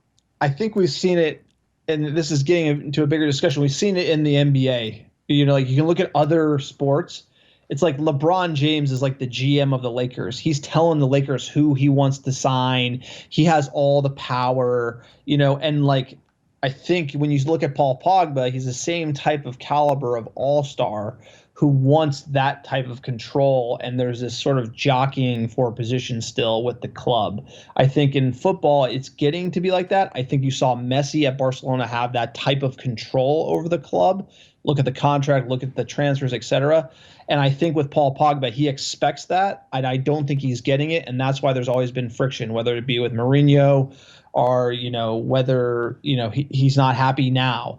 I think we've seen it, and this is getting into a bigger discussion. We've seen it in the NBA. You know, like you can look at other sports. It's like LeBron James is like the GM of the Lakers. He's telling the Lakers who he wants to sign. He has all the power, you know, and like I think when you look at Paul Pogba, he's the same type of caliber of all-star who wants that type of control, and there's this sort of jockeying for position still with the club. I think in football, it's getting to be like that. I think you saw Messi at Barcelona have that type of control over the club. Look at the contract, look at the transfers, etc. And I think with Paul Pogba, he expects that, and I don't think he's getting it, and that's why there's always been friction, whether it be with Mourinho or, you know, whether, you know, he's not happy now.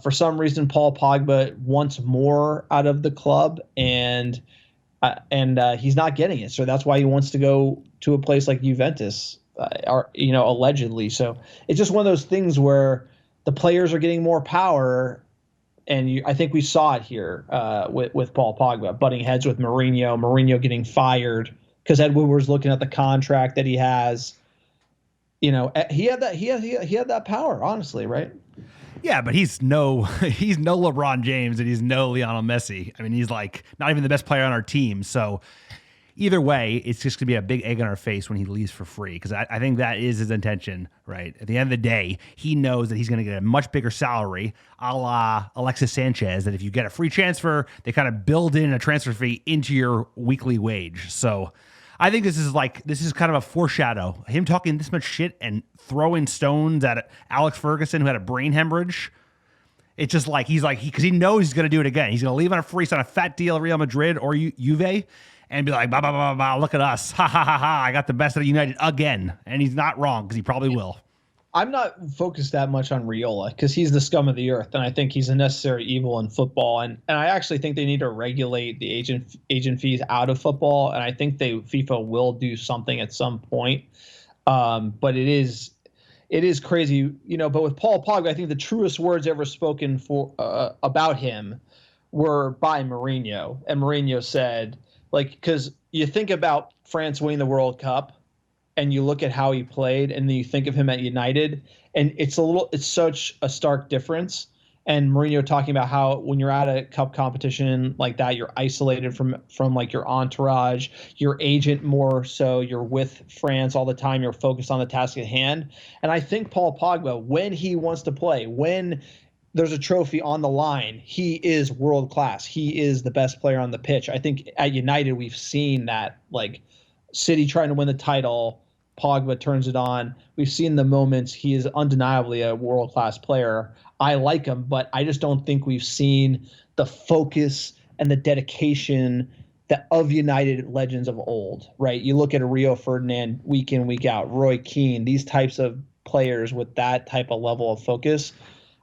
For some reason, Paul Pogba wants more out of the club, and he's not getting it. So that's why he wants to go to a place like Juventus, or, you know, allegedly. So it's just one of those things where the players are getting more power. And I think we saw it here with Paul Pogba butting heads with Mourinho getting fired because Ed Woodward's looking at the contract that he has. You know, he had that power, honestly, right? Yeah, but he's no LeBron James and he's no Lionel Messi. I mean, he's like not even the best player on our team. So either way, it's just going to be a big egg on our face when he leaves for free, because I think that is his intention, right? At the end of the day, he knows that he's going to get a much bigger salary, a la Alexis Sanchez, that if you get a free transfer, they kind of build in a transfer fee into your weekly wage. So I think this is kind of a foreshadow. Him talking this much shit and throwing stones at Alex Ferguson, who had a brain hemorrhage. It's just like, because he knows he's going to do it again. He's going to leave on a free, on a fat deal at Real Madrid or Juve, and be like, bah, bah, bah, bah, look at us. Ha, ha, ha, ha. I got the best of United again. And he's not wrong, because he probably will. I'm not focused that much on Riola because he's the scum of the earth, and I think he's a necessary evil in football. And I actually think they need to regulate the agent fees out of football, and I think FIFA will do something at some point. But it is crazy, you know. But with Paul Pogba, I think the truest words ever spoken about him were by Mourinho, and Mourinho said, like, because you think about France winning the World Cup, and you look at how he played, and then you think of him at United, and it's such a stark difference. And Mourinho talking about how when you're at a cup competition like that, you're isolated from like your entourage, your agent more so, you're with France all the time, you're focused on the task at hand. And I think Paul Pogba, when he wants to play, when there's a trophy on the line, he is world class. He is the best player on the pitch. I think at United we've seen that, like City trying to win the title, Pogba turns it on. We've seen the moments. He is undeniably a world class player. I like him, but I just don't think we've seen the focus and the dedication of United legends of old, right? You look at a Rio Ferdinand week in, week out, Roy Keane, these types of players with that type of level of focus.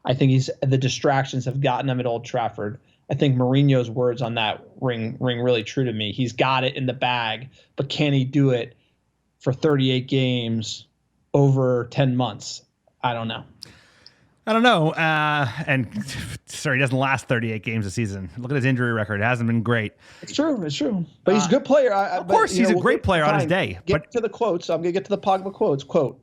I think the distractions have gotten him at Old Trafford. I think Mourinho's words on that ring really true to me. He's got it in the bag, but can he do it for 38 games over 10 months? I don't know. And sorry, he doesn't last 38 games a season. Look at his injury record. It hasn't been great. It's true. But he's a good player. Of course, he's a great player on his day. Get to the quotes. I'm going to get to the Pogba quotes. Quote,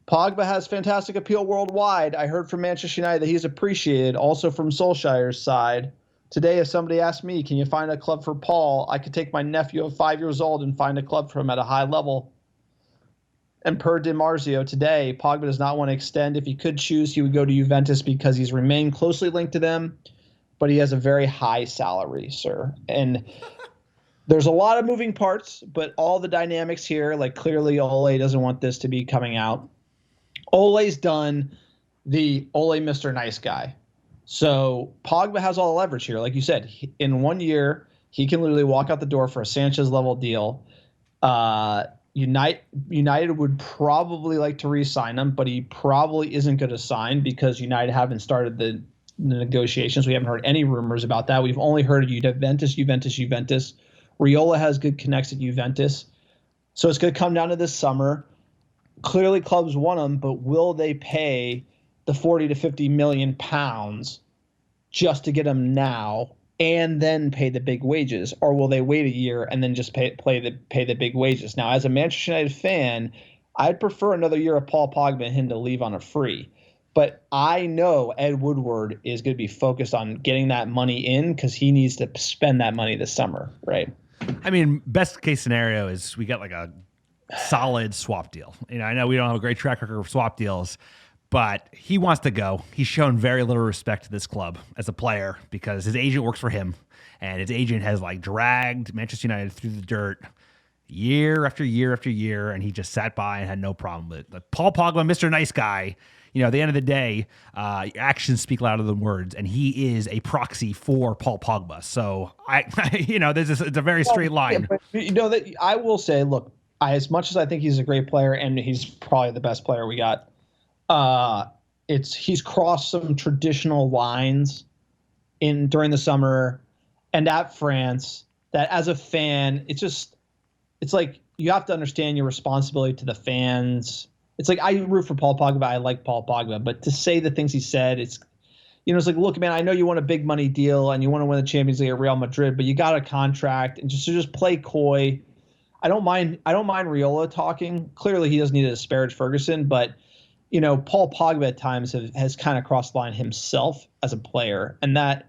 Pogba has fantastic appeal worldwide. I heard from Manchester United that he's appreciated, also from Solskjaer's side. Today, if somebody asked me, can you find a club for Paul? I could take my nephew of 5 years old and find a club for him at a high level. And per Di Marzio today, Pogba does not want to extend. If he could choose, he would go to Juventus because he's remained closely linked to them, but he has a very high salary, sir. And There's a lot of moving parts, but all the dynamics here, like clearly Ole doesn't want this to be coming out. Ole's done the Ole Mr. Nice Guy. So Pogba has all the leverage here. Like you said, in 1 year, he can literally walk out the door for a Sanchez level deal. United would probably like to re-sign him, but he probably isn't going to sign because United haven't started the negotiations. We haven't heard any rumors about that. We've only heard of Juventus. Riola has good connects at Juventus. So it's going to come down to this summer. Clearly clubs want him, but will they pay the 40 to 50 million pounds just to get him now and then pay the big wages? Or will they wait a year and then just pay the big wages? Now, as a Manchester United fan, I'd prefer another year of Paul Pogba and him to leave on a free. But I know Ed Woodward is going to be focused on getting that money in because he needs to spend that money this summer, right? I mean, best case scenario is we get like a solid swap deal. I know we don't have a great track record of swap deals, but he wants to go. He's shown very little respect to this club as a player because his agent works for him, and his agent has like dragged Manchester United through the dirt year after year after year, and he just sat by and had no problem with it. But Paul Pogba, Mr. Nice Guy, at the end of the day, actions speak louder than words, and he is a proxy for Paul Pogba. So it's a very straight line. Yeah, but, that I will say, look, as much as I think he's a great player, and he's probably the best player we got, he's crossed some traditional lines during the summer and at France that as a fan, it's like you have to understand your responsibility to the fans. It's like I root for Paul Pogba. I like Paul Pogba, but to say the things he said, it's like, look, man, I know you want a big money deal and you want to win the Champions League at Real Madrid, but you got a contract, and just play coy. I don't mind Riola talking. Clearly, he doesn't need to disparage Ferguson, but Paul Pogba at times has kind of crossed the line himself as a player, and that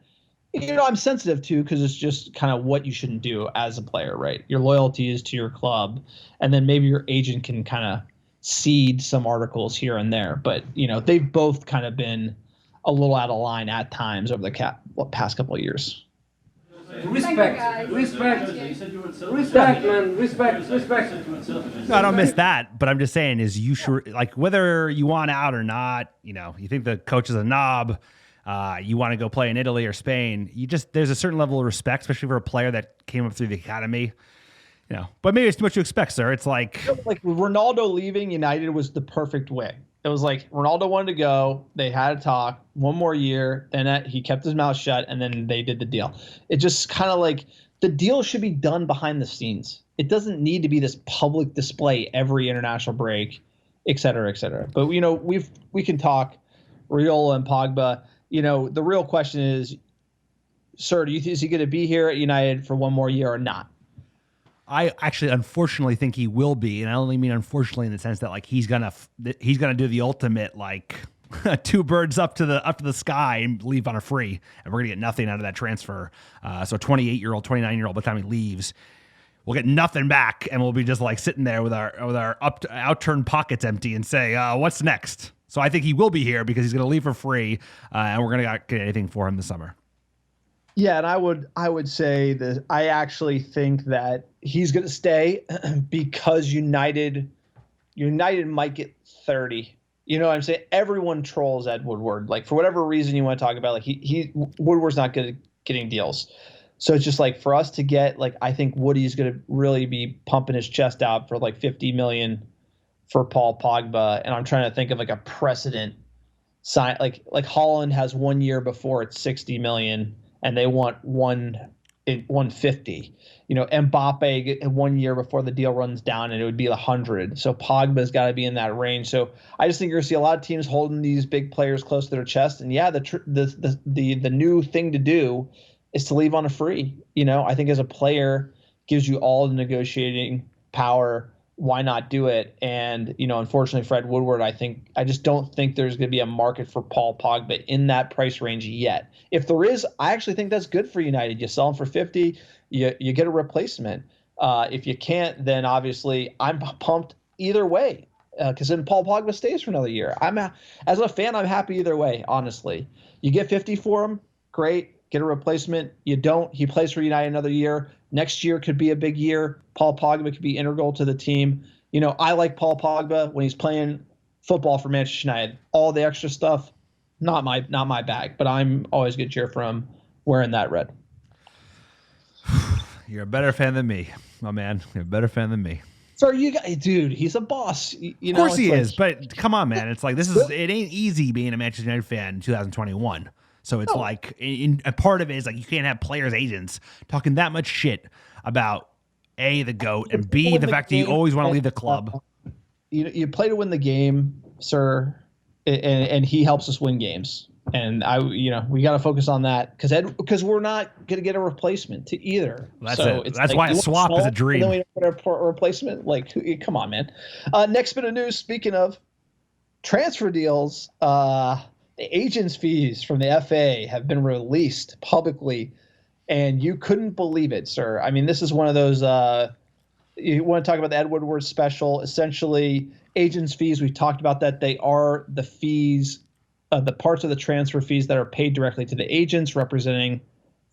I'm sensitive to because it's just kind of what you shouldn't do as a player, right? Your loyalty is to your club, and then maybe your agent can kind of seed some articles here and there, but they've both kind of been a little out of line at times over the past couple of years. Respect, man. Respect. No, I don't miss that, but I'm just saying is you sure, like, whether you want out or not, you think the coach is a knob, you want to go play in Italy or Spain, there's a certain level of respect, especially for a player that came up through the academy. But maybe it's too much to expect, sir. It's like Ronaldo leaving United was the perfect way. It was like Ronaldo wanted to go. They had a talk, 1 more year. Then he kept his mouth shut, and then they did the deal. It just kind of like the deal should be done behind the scenes. It doesn't need to be this public display every international break, et cetera, et cetera. But we can talk Riola and Pogba. The real question is, sir, is he going to be here at United for 1 more year or not? I actually, unfortunately, think he will be, and I only mean unfortunately in the sense that like he's gonna do the ultimate like 2 birds up to the sky and leave on a free, and we're gonna get nothing out of that transfer. So 28-year-old, 29-year-old, by the time he leaves, we'll get nothing back, and we'll be just like sitting there with our outturned pockets empty and say, what's next? So I think he will be here because he's gonna leave for free, and we're gonna not get anything for him this summer. Yeah, and I would say that I actually think that he's going to stay because United might get 30. You know what I'm saying? Everyone trolls Ed Woodward. Like, for whatever reason you want to talk about, like Woodward's not good at getting deals. So it's just like for us to get, like, I think Woody's going to really be pumping his chest out for like 50 million for Paul Pogba. And I'm trying to think of like a precedent sign. Like Holland has 1 year before it's 60 million. And they want 150. Mbappe 1 year before the deal runs down, and it would be 100. So Pogba's got to be in that range. So I just think you're gonna see a lot of teams holding these big players close to their chest. And yeah, the new thing to do is to leave on a free. I think as a player gives you all the negotiating power. Why not do it? And, unfortunately, Fred Woodward, I just don't think there's going to be a market for Paul Pogba in that price range yet. If there is, I actually think that's good for United. You sell him for 50, you get a replacement. If you can't, then obviously I'm pumped either way because then Paul Pogba stays for another year. As a fan, I'm happy either way, honestly. You get 50 for him, great. get a replacement. You don't. He plays for United another year. Next year could be a big year. Paul Pogba could be integral to the team. I like Paul Pogba when he's playing football for Manchester United. All the extra stuff, not my bag. But I'm always going to cheer for him wearing that red. You're a better fan than me, my man. You're a better fan than me. So dude, he's a boss. Of course he is, but come on, man. It's like it ain't easy being a Manchester United fan in 2021. So it's like a part of it is like you can't have players' agents talking that much shit about A, the GOAT, and B, the fact that you always want to leave the club. You play to win the game, sir, and he helps us win games. And we got to focus on that because we're not going to get a replacement to either. That's why a swap is a dream. And then we don't get a replacement. Like, come on, man. Next bit of news. Speaking of transfer deals, the agents' fees from the FA have been released publicly, and you couldn't believe it, sir. I mean, this is one of those. You want to talk about the Ed Woodward special? Essentially, agents' fees. We've talked about that. They are the fees. The parts of the transfer fees that are paid directly to the agents representing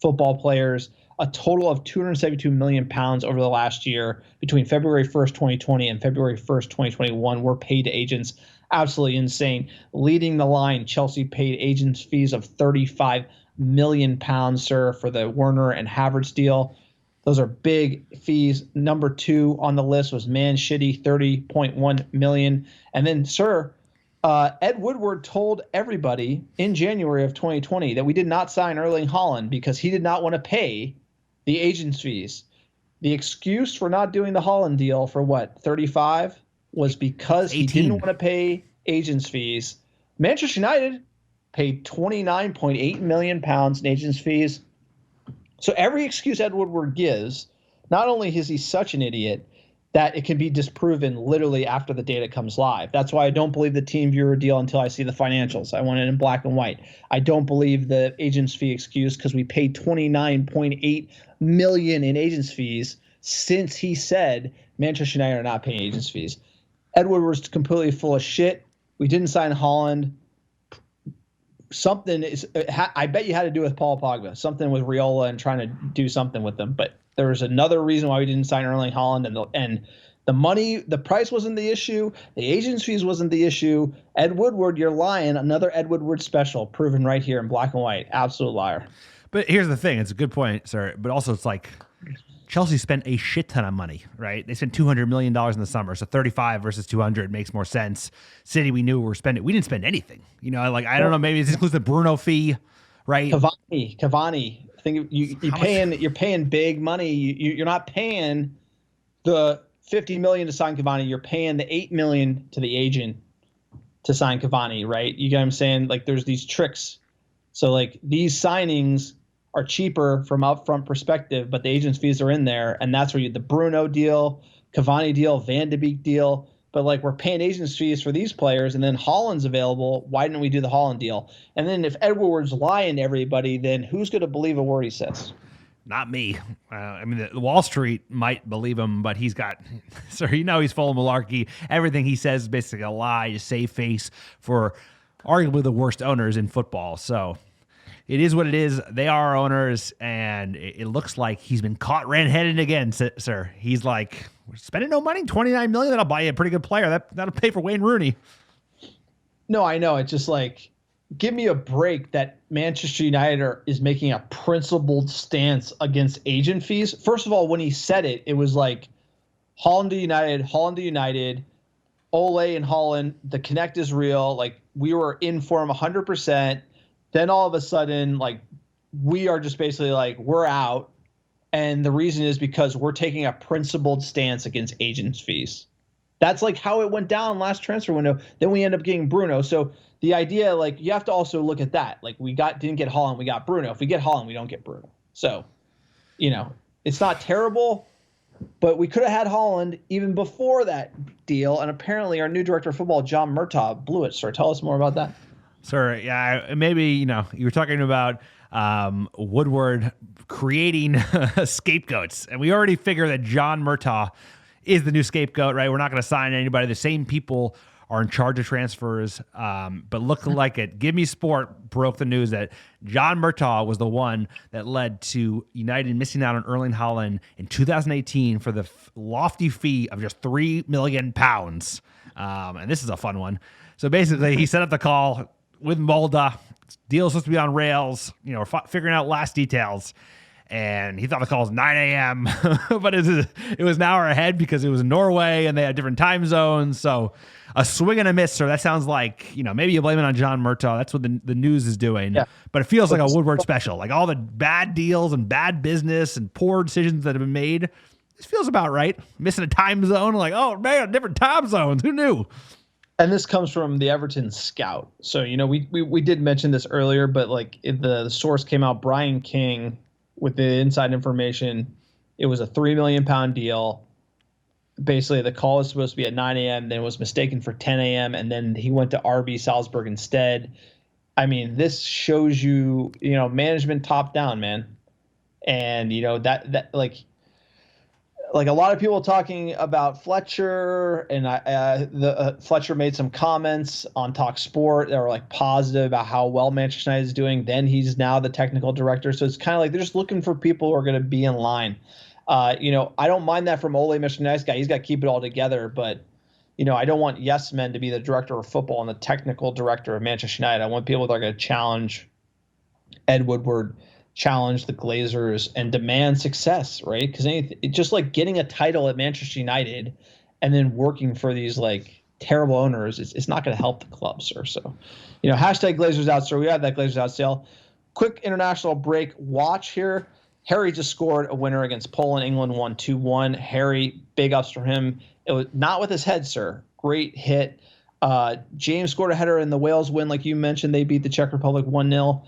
football players, a total of £272 million over the last year between February 1st, 2020 and February 1st, 2021 were paid to agents. Absolutely insane. Leading the line, Chelsea paid agents fees of £35 million, sir, for the Werner and Havertz deal. Those are big fees. Number 2 on the list was Man City, $30.1 million. And then, sir, Ed Woodward told everybody in January of 2020 that we did not sign Erling Haaland because he did not want to pay the agent's fees. The excuse for not doing the Haaland deal for 35 was because 18. He didn't want to pay agent's fees. Manchester United paid £29.8 million in agent's fees. So every excuse Ed Woodward gives, not only is he such an idiot, that it can be disproven literally after the data comes live. That's why I don't believe the team viewer deal until I see the financials. I want it in black and white. I don't believe the agent's fee excuse because we paid $29.8 million in agent's fees since he said Manchester United are not paying agent's fees. Edward was completely full of shit. We didn't sign Haaland. Something is. I bet you had to do with Paul Pogba. Something with Riola and trying to do something with them, but. There was another reason why we didn't sign Erling Haaland, and the money, the price wasn't the issue. The agent's fees wasn't the issue. Ed Woodward, you're lying. Another Ed Woodward special proven right here in black and white. Absolute liar. But here's the thing. It's a good point, sir. But also it's like Chelsea spent a shit ton of money, right? They spent $200 million in the summer. So 35 versus 200 makes more sense. City, we knew we were spending. We didn't spend anything. I don't know. Maybe this includes the Bruno fee, right? Cavani. I think you're paying big money. You're not paying the $50 million to sign Cavani. You're paying the $8 million to the agent to sign Cavani, right? You get what I'm saying? Like there's these tricks. So like these signings are cheaper from upfront perspective, but the agent's fees are in there, and that's where the Bruno deal, Cavani deal, Van de Beek deal. But like we're paying agents fees for these players, and then Haaland's available. Why didn't we do the Haaland deal? And then if Edward's lying to everybody, then who's going to believe a word he says? Not me. The Wall Street might believe him, but he's got, sir, he's full of malarkey. Everything he says is basically a lie to save face for arguably the worst owners in football. So it is what it is. They are our owners, and it looks like he's been caught red-handed again, sir. He's like, we're spending no money, $29 million. That'll buy you a pretty good player. That'll pay for Wayne Rooney. No, I know. It's just like, give me a break that Manchester United is making a principled stance against agent fees. First of all, when he said it, it was like Holland to United, Ole and Holland. The connect is real. Like we were in for him 100%. Then all of a sudden, like we are just basically like we're out. And the reason is because we're taking a principled stance against agents' fees. That's like how it went down last transfer window. Then we end up getting Bruno. So the idea, like, you have to also look at that. Like, didn't get Haaland, we got Bruno. If we get Haaland, we don't get Bruno. So, it's not terrible, but we could have had Haaland even before that deal. And apparently our new director of football, John Murtaugh, blew it. Sir, tell us more about that. Sir, yeah, maybe, you were talking about Woodward creating scapegoats. And we already figure that John Murtaugh is the new scapegoat, right? We're not going to sign anybody. The same people are in charge of transfers. But look like it. Give Me Sport broke the news that John Murtaugh was the one that led to United missing out on Erling Haaland in 2018 for the lofty fee of just £3 million. And this is a fun one. So basically, he set up the call with Molda. Deal's supposed to be on rails. We're figuring out last details. And he thought the call was 9 a.m., but it was an hour ahead because it was in Norway and they had different time zones. So a swing and a miss, sir. That sounds like, maybe you blame it on John Murtaugh. That's what the news is doing. Yeah. But it feels like a Woodward special. Like all the bad deals and bad business and poor decisions that have been made. This feels about right. Missing a time zone. Like, oh, man, different time zones. Who knew? And this comes from the Everton scout. So, we did mention this earlier, but like the source came out, Brian King, with the inside information. It was a £3 million deal. Basically, the call was supposed to be at 9 a.m., then was mistaken for 10 a.m., and then he went to RB Salzburg instead. I mean, this shows you, management top down, man. And, that like a lot of people talking about Fletcher, and Fletcher made some comments on Talk Sport that were like positive about how well Manchester United is doing. Then he's now the technical director, so it's kind of like they're just looking for people who are going to be in line. I don't mind that from Ole, Mr. Nice Guy. He's got to keep it all together, but I don't want yes men to be the director of football and the technical director of Manchester United. I want people that are going to challenge Ed Woodward, challenge the Glazers, and demand success, right? Because just like getting a title at Manchester United and then working for these like terrible owners, it's not going to help the club, sir. So, hashtag Glazers out, sir. We had that Glazers out sale. Quick international break. Watch here. Harry just scored a winner against Poland. England won 2-1. Harry, big ups for him. It was not with his head, sir. Great hit. James scored a header in the Wales win, like you mentioned. They beat the Czech Republic 1-0.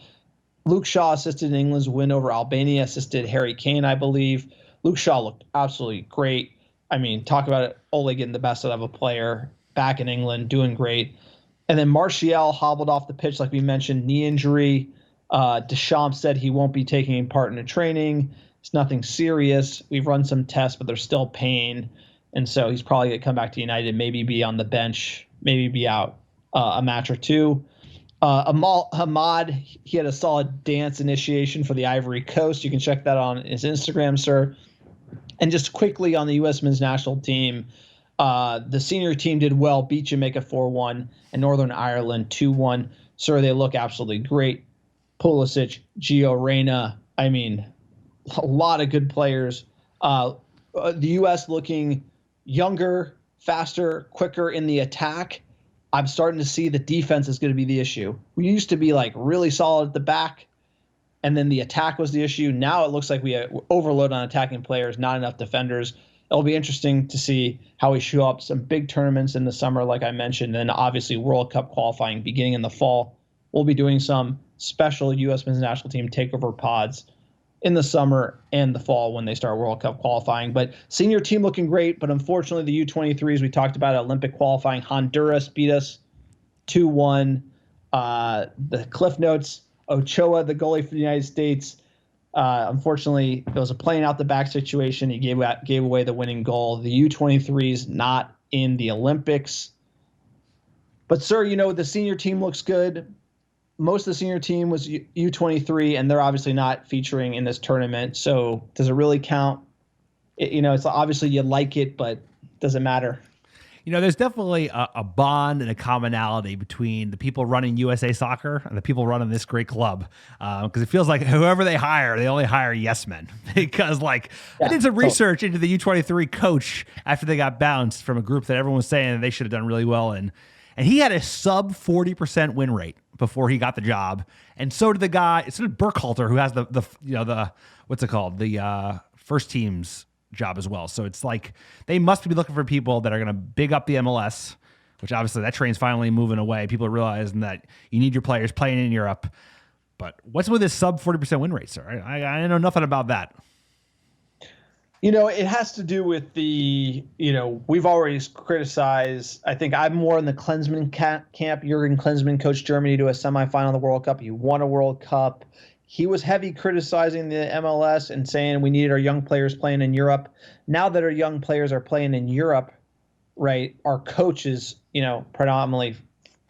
Luke Shaw assisted England's win over Albania, assisted Harry Kane, I believe. Luke Shaw looked absolutely great. I mean, talk about it, Ole getting the best out of a player back in England, doing great. And then Martial hobbled off the pitch, like we mentioned, knee injury. Deschamps said he won't be taking part in the training. It's nothing serious. We've run some tests, but there's still pain. And so he's probably going to come back to United, maybe be on the bench, maybe be out a match or two. Amal Hamad, he had a solid dance initiation for the Ivory Coast. You can check that on his Instagram, sir. And just quickly on the U.S. men's national team, the senior team did well, beat Jamaica 4-1 and Northern Ireland 2-1. Sir, they look absolutely great. Pulisic, Gio Reyna, I mean, a lot of good players. The U.S. looking younger, faster, quicker in the attack. I'm starting to see the defense is going to be the issue. We used to be like really solid at the back, and then the attack was the issue. Now it looks like we overload on attacking players, not enough defenders. It'll be interesting to see how we show up some big tournaments in the summer, like I mentioned, and then obviously World Cup qualifying beginning in the fall. We'll be doing some special U.S. men's national team takeover pods in the summer and the fall when they start World Cup qualifying. But senior team looking great, but unfortunately the U23s we talked about at Olympic qualifying, Honduras beat us 2-1. The Cliff Notes, Ochoa, the goalie for the United States, unfortunately it was a playing out the back situation. He gave away the winning goal. The U23s not in the Olympics. But sir, the senior team looks good. Most of the senior team was U23, and they're obviously not featuring in this tournament. So does it really count? It's obviously you like it, but does it matter? There's definitely a bond and a commonality between the people running USA Soccer and the people running this great club. Because it feels like whoever they hire, they only hire yes men. Because I did some research into the U23 coach after they got bounced from a group that everyone was saying that they should have done really well in. And he had a sub 40% win rate before he got the job. And so did the guy, it's Burkhalter, who has the what's it called? The first team's job as well. So it's like they must be looking for people that are going to big up the MLS, which obviously that train's finally moving away. People are realizing that you need your players playing in Europe. But what's with this sub 40% win rate, sir? I know nothing about that. It has to do with we've always criticized, I think I'm more in the Klinsmann camp. Jurgen Klinsmann coached Germany to a semifinal of the World Cup. He won a World Cup. He was heavy criticizing the MLS and saying we needed our young players playing in Europe. Now that our young players are playing in Europe, right, are coaches, predominantly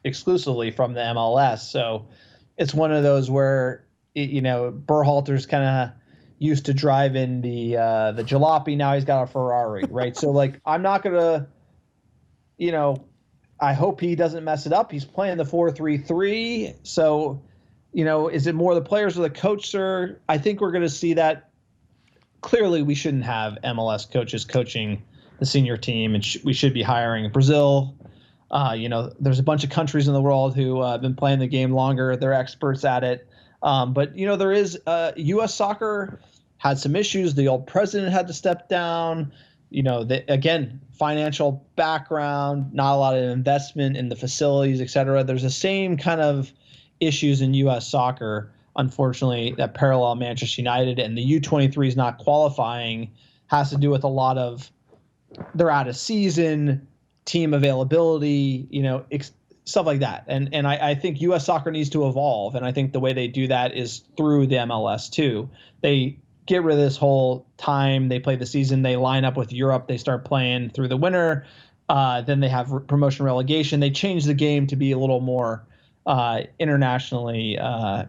exclusively from the MLS. So it's one of those where, Berhalter's kind of used to drive in the jalopy. Now he's got a Ferrari, right? So like, I'm not going to, I hope he doesn't mess it up. He's playing the 4-3-3. So, is it more the players or the coach, sir? I think we're going to see that. Clearly, we shouldn't have MLS coaches coaching the senior team, and we should be hiring Brazil. There's a bunch of countries in the world who have been playing the game longer. They're experts at it. But there is U.S. soccer had some issues. The old president had to step down. Again, financial background, not a lot of investment in the facilities, et cetera. There's the same kind of issues in U.S. soccer, unfortunately, that parallel Manchester United, and the U23 is not qualifying has to do with a lot of they're out of season, team availability, stuff like that. And I think U.S. soccer needs to evolve, and I think the way they do that is through the MLS too. They get rid of this whole time they play the season, they line up with Europe, they start playing through the winter, then they have promotion relegation. They change the game to be a little more internationally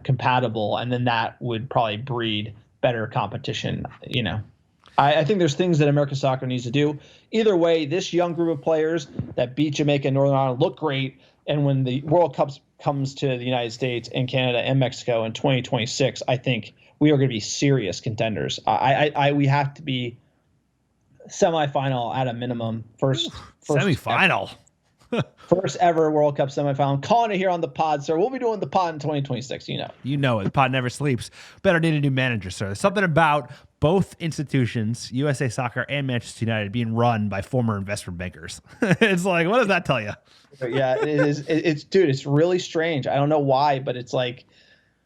compatible, and then that would probably breed better competition. I think there's things that American soccer needs to do. Either way, this young group of players that beat Jamaica and Northern Ireland look great, and when the World Cup comes to the United States and Canada and Mexico in 2026, I think we are going to be serious contenders. We have to be semifinal at a minimum. First semifinal. First ever World Cup semifinal. I'm calling it here on the pod, sir. We'll be doing the pod in 2026. You know it. The pod never sleeps. Better need a new manager, sir. There's something about both institutions, USA Soccer and Manchester United, being run by former investment bankers. It's like, what does that tell you? Yeah, it is. It's really strange. I don't know why, but it's like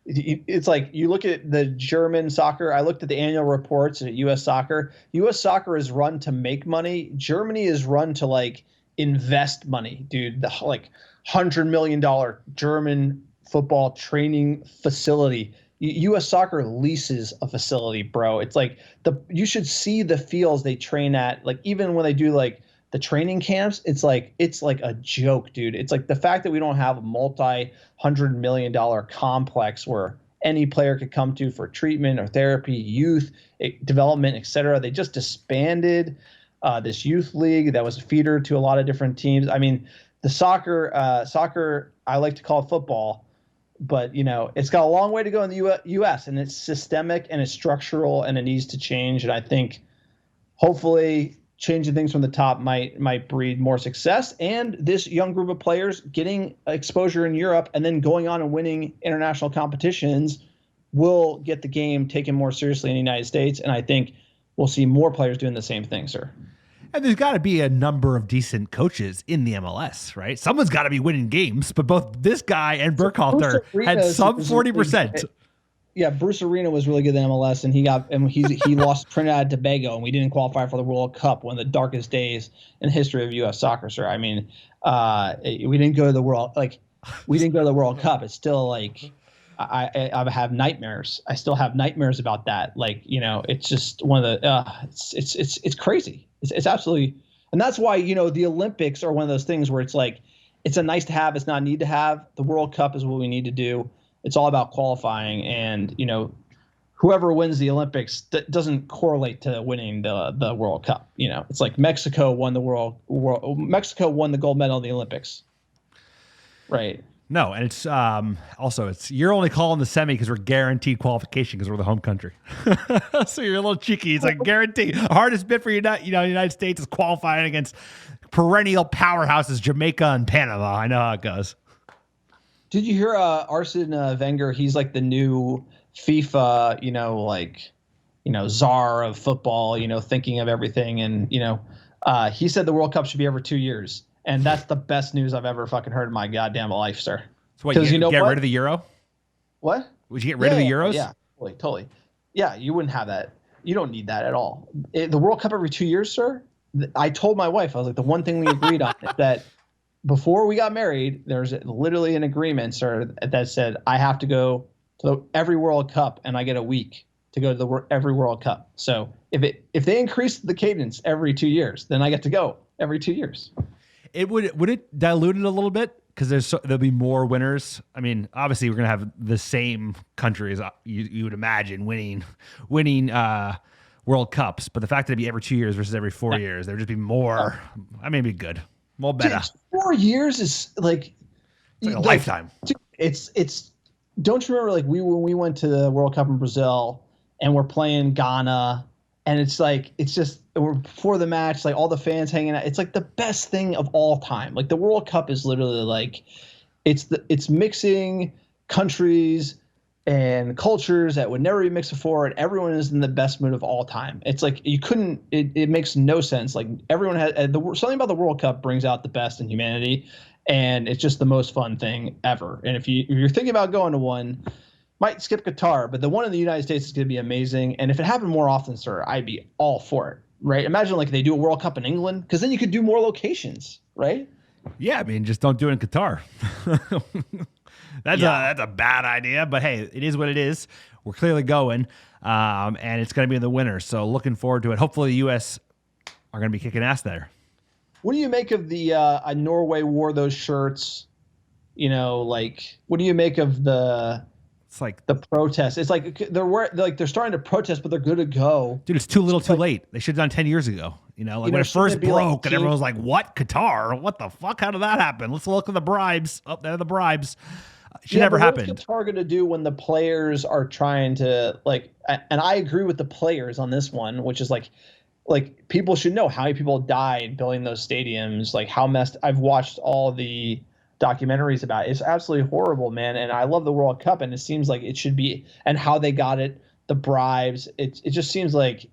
you look at the German soccer. I looked at the annual reports at U.S. soccer. U.S. soccer is run to make money. Germany is run to invest money, dude. The $100 million German football training facility. U.S. soccer leases a facility, bro. It's like you should see the fields they train at. Like even when they do the training camps, it's like a joke, dude. It's like the fact that we don't have a multi-$100 million complex where any player could come to for treatment or therapy, youth development, etc. They just disbanded this youth league that was a feeder to a lot of different teams. I mean, the soccer, I like to call it football, but it's got a long way to go in the U.S. and it's systemic and it's structural and it needs to change. And I think hopefully changing things from the top might breed more success. And this young group of players getting exposure in Europe and then going on and winning international competitions will get the game taken more seriously in the United States. And I think we'll see more players doing the same thing, sir. And there's got to be a number of decent coaches in the MLS, right? Someone's got to be winning games, but both this guy and Burkhalter had some 40%. Yeah, Bruce Arena was really good in MLS, and he lost Trinidad and Tobago, and we didn't qualify for the World Cup, one of the darkest days in the history of U.S. soccer, sir. I mean, we didn't go to the World Cup. It's still I have nightmares. I still have nightmares about that. It's just one of the it's crazy. It's absolutely, and that's why the Olympics are one of those things where it's like it's a nice to have, it's not a need to have. The World Cup is what we need to do. It's all about qualifying, and whoever wins the Olympics doesn't correlate to winning the World Cup. It's like Mexico won Mexico won the gold medal in the Olympics, right? No, and it's also you're only calling the semi because we're guaranteed qualification because we're the home country. So you're a little cheeky. It's like guaranteed. Hardest bit for United States is qualifying against perennial powerhouses Jamaica and Panama. I know how it goes. Did you hear Arsene Wenger? He's like the new FIFA, czar of football. Thinking of everything, and he said the World Cup should be every 2 years. And that's the best news I've ever fucking heard in my goddamn life, sir. So what, you get rid of the Euro? What? Would you get rid of the Euros? Yeah, totally. Yeah, you wouldn't have that. You don't need that at all. The World Cup every 2 years, sir? I told my wife, I was like, the one thing we agreed on is that before we got married, there's literally an agreement, sir, that said I have to go to every World Cup and I get a week to go to every World Cup. So if they increase the cadence every 2 years, then I get to go every 2 years. It would it dilute it a little bit because there'll be more winners. I mean, obviously we're gonna have the same countries you would imagine winning World Cups, but the fact that it'd be every 2 years versus every 4 years, there would just be more. I mean, it'd be good, more better. Dude, 4 years is like it's like a lifetime. Dude, it's. Don't you remember like when we went to the World Cup in Brazil and we're playing Ghana, and it's just we're before the match, like all the fans hanging out. It's like the best thing of all time. Like the World Cup is literally like it's mixing countries and cultures that would never be mixed before, and everyone is in the best mood of all time. It's like it makes no sense. Like everyone has something about the World Cup brings out the best in humanity, and it's just the most fun thing ever. And if you're thinking about going to one, might skip Qatar, but the one in the United States is going to be amazing. And if it happened more often, sir, I'd be all for it. Right? Imagine like they do a World Cup in England, because then you could do more locations, right? Yeah, I mean, just don't do it in Qatar. That's a bad idea, but hey, it is what it is. We're clearly going, and it's going to be in the winter. So looking forward to it. Hopefully the U.S. are going to be kicking ass there. What do you make of the Norway wore those shirts? You know, like what do you make of the protest? It's like they're starting to protest, but they're good to go. Dude, it's too little, too late. They should have done 10 years ago. You know, like when it first broke, and everyone was like, "What, Qatar? What the fuck? How did that happen? Let's look at the bribes. Oh, there are the bribes." It should never happen. What's Qatar going to do when the players are trying to and I agree with the players on this one, which is like people should know how many people died building those stadiums, like how messed. I've watched all the documentaries about it. It's absolutely horrible, man. And I love the World Cup, and it seems like it should be, and how they got it, the bribes. It just seems like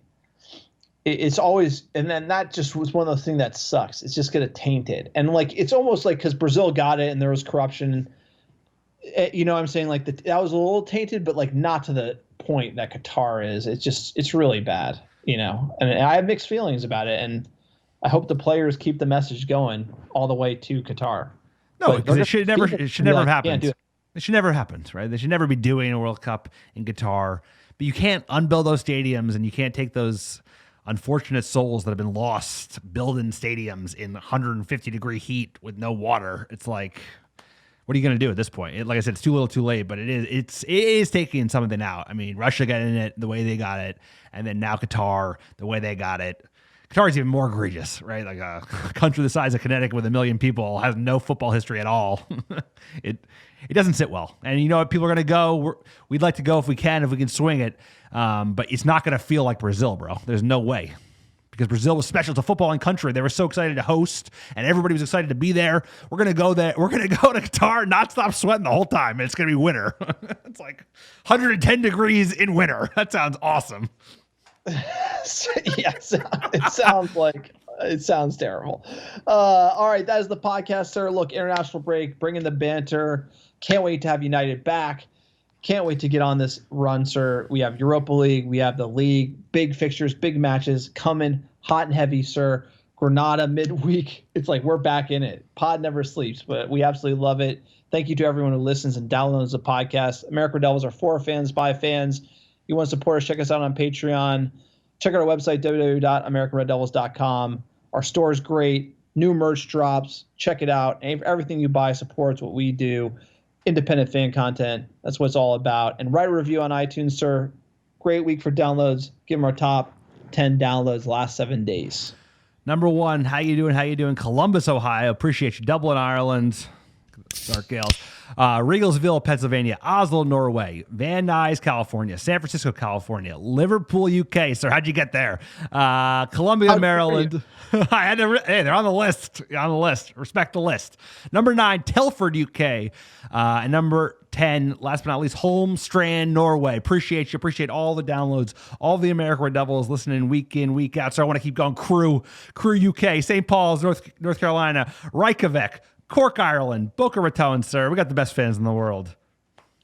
it's always, and then that just was one of those things that sucks. It's just gonna taint it, and like it's almost like because Brazil got it and there was corruption. You know what I'm saying? Like that was a little tainted, but like not to the point that Qatar is. It's really bad, you know. And I have mixed feelings about it, and I hope the players keep the message going all the way to Qatar. No, because it should never have happened. It should never happen, right? They should never be doing a World Cup in Qatar. But you can't unbuild those stadiums, and you can't take those unfortunate souls that have been lost building stadiums in 150-degree heat with no water. It's like, what are you going to do at this point? Like I said, it's too little, too late. But it is taking something out. I mean, Russia got in it the way they got it, and then now Qatar the way they got it. Qatar is even more egregious, right? Like a country the size of Connecticut with 1 million people has no football history at all. It doesn't sit well. And you know what? People are going to go. We'd like to go if we can swing it. But it's not going to feel like Brazil, bro. There's no way. Because Brazil was special. It's a footballing country. They were so excited to host, and everybody was excited to be there. We're going to go there. We're going to go to Qatar, not stop sweating the whole time. And it's going to be winter. It's like 110 degrees in winter. That sounds awesome. Yeah, it sounds terrible. All right, that is the podcast, sir. Look, international break, bring in the banter. Can't wait to have United back. Can't wait to get on this run, sir. We have Europa League, we have the league, big fixtures, big matches coming hot and heavy, sir. Granada midweek. It's like we're back in it. Pod never sleeps, but we absolutely love it. Thank you to everyone who listens and downloads the podcast. American Red Devils are for fans, by fans. You want to support us, check us out on Patreon. Check out our website, www.americanreddevils.com. Our store is great. New merch drops. Check it out. Everything you buy supports what we do. Independent fan content. That's what it's all about. And write a review on iTunes, sir. Great week for downloads. Give them our top 10 downloads last 7 days. Number one, how you doing? Columbus, Ohio. Appreciate you. Dublin, Ireland. Dark Gales. Regalsville, Pennsylvania. Oslo, Norway. Van Nuys, California. San Francisco, California. Liverpool, UK. Sir, how'd you get there? Columbia, Maryland. I had to. Hey, they're on the list. Respect the list. Number 9, Telford, UK. And number 10, last but not least, Holmstrand, Norway. Appreciate you. Appreciate all the downloads. All the American Red Devils listening week in, week out. So I want to keep going. Crew UK. St. Paul's, North Carolina. Reykjavik. Cork, Ireland, Boca Raton, sir. We got the best fans in the world.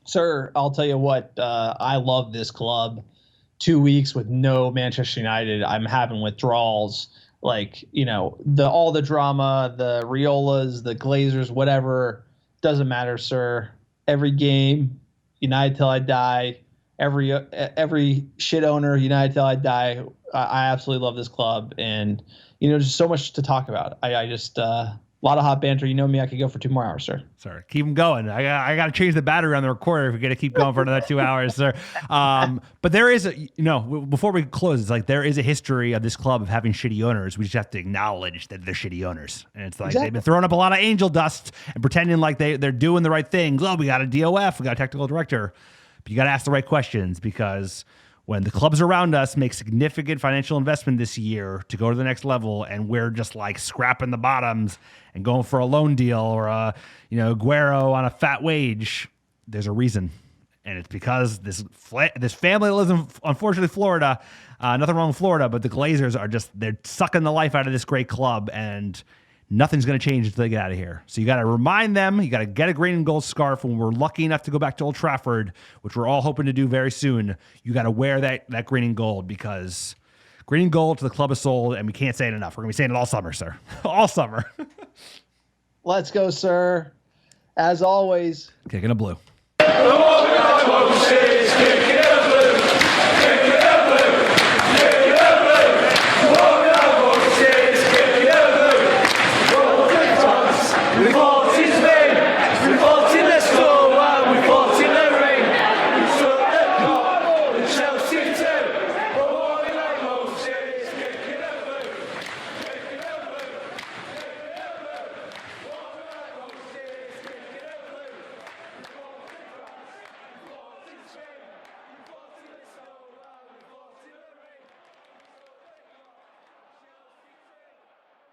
Sir, I'll tell you what, I love this club. 2 weeks with no Manchester United. I'm having withdrawals. Like, you know, all the drama, the Riolas, the Glazers, whatever, doesn't matter, sir. Every game, United till I die. every shit owner, United till I die. I absolutely love this club, and just so much to talk about. I just a lot of hot banter. You know me, I could go for 2 more hours, sir. Sorry, keep them going. I got to change the battery on the recorder if we're going to keep going for another 2 hours, sir. But there is before we close, it's like there is a history of this club of having shitty owners. We just have to acknowledge that they're shitty owners. And it's like They've been throwing up a lot of angel dust and pretending like they're doing the right things. Oh, we got a DOF, we got a technical director. But you got to ask the right questions, because when the clubs around us make significant financial investment this year to go to the next level, and we're just like scrapping the bottoms and going for a loan deal or Guerrero on a fat wage, there's a reason. And it's because this family lives in, unfortunately, Florida. Nothing wrong with Florida, but the Glazers they're sucking the life out of this great club, and nothing's going to change until they get out of here. So you got to remind them, you got to get a green and gold scarf when we're lucky enough to go back to Old Trafford, which we're all hoping to do very soon. You got to wear that green and gold, because green and gold to the club is sold, and we can't say it enough. We're going to be saying it all summer, sir. All summer. Let's go, sir. As always, Kicking a blue. The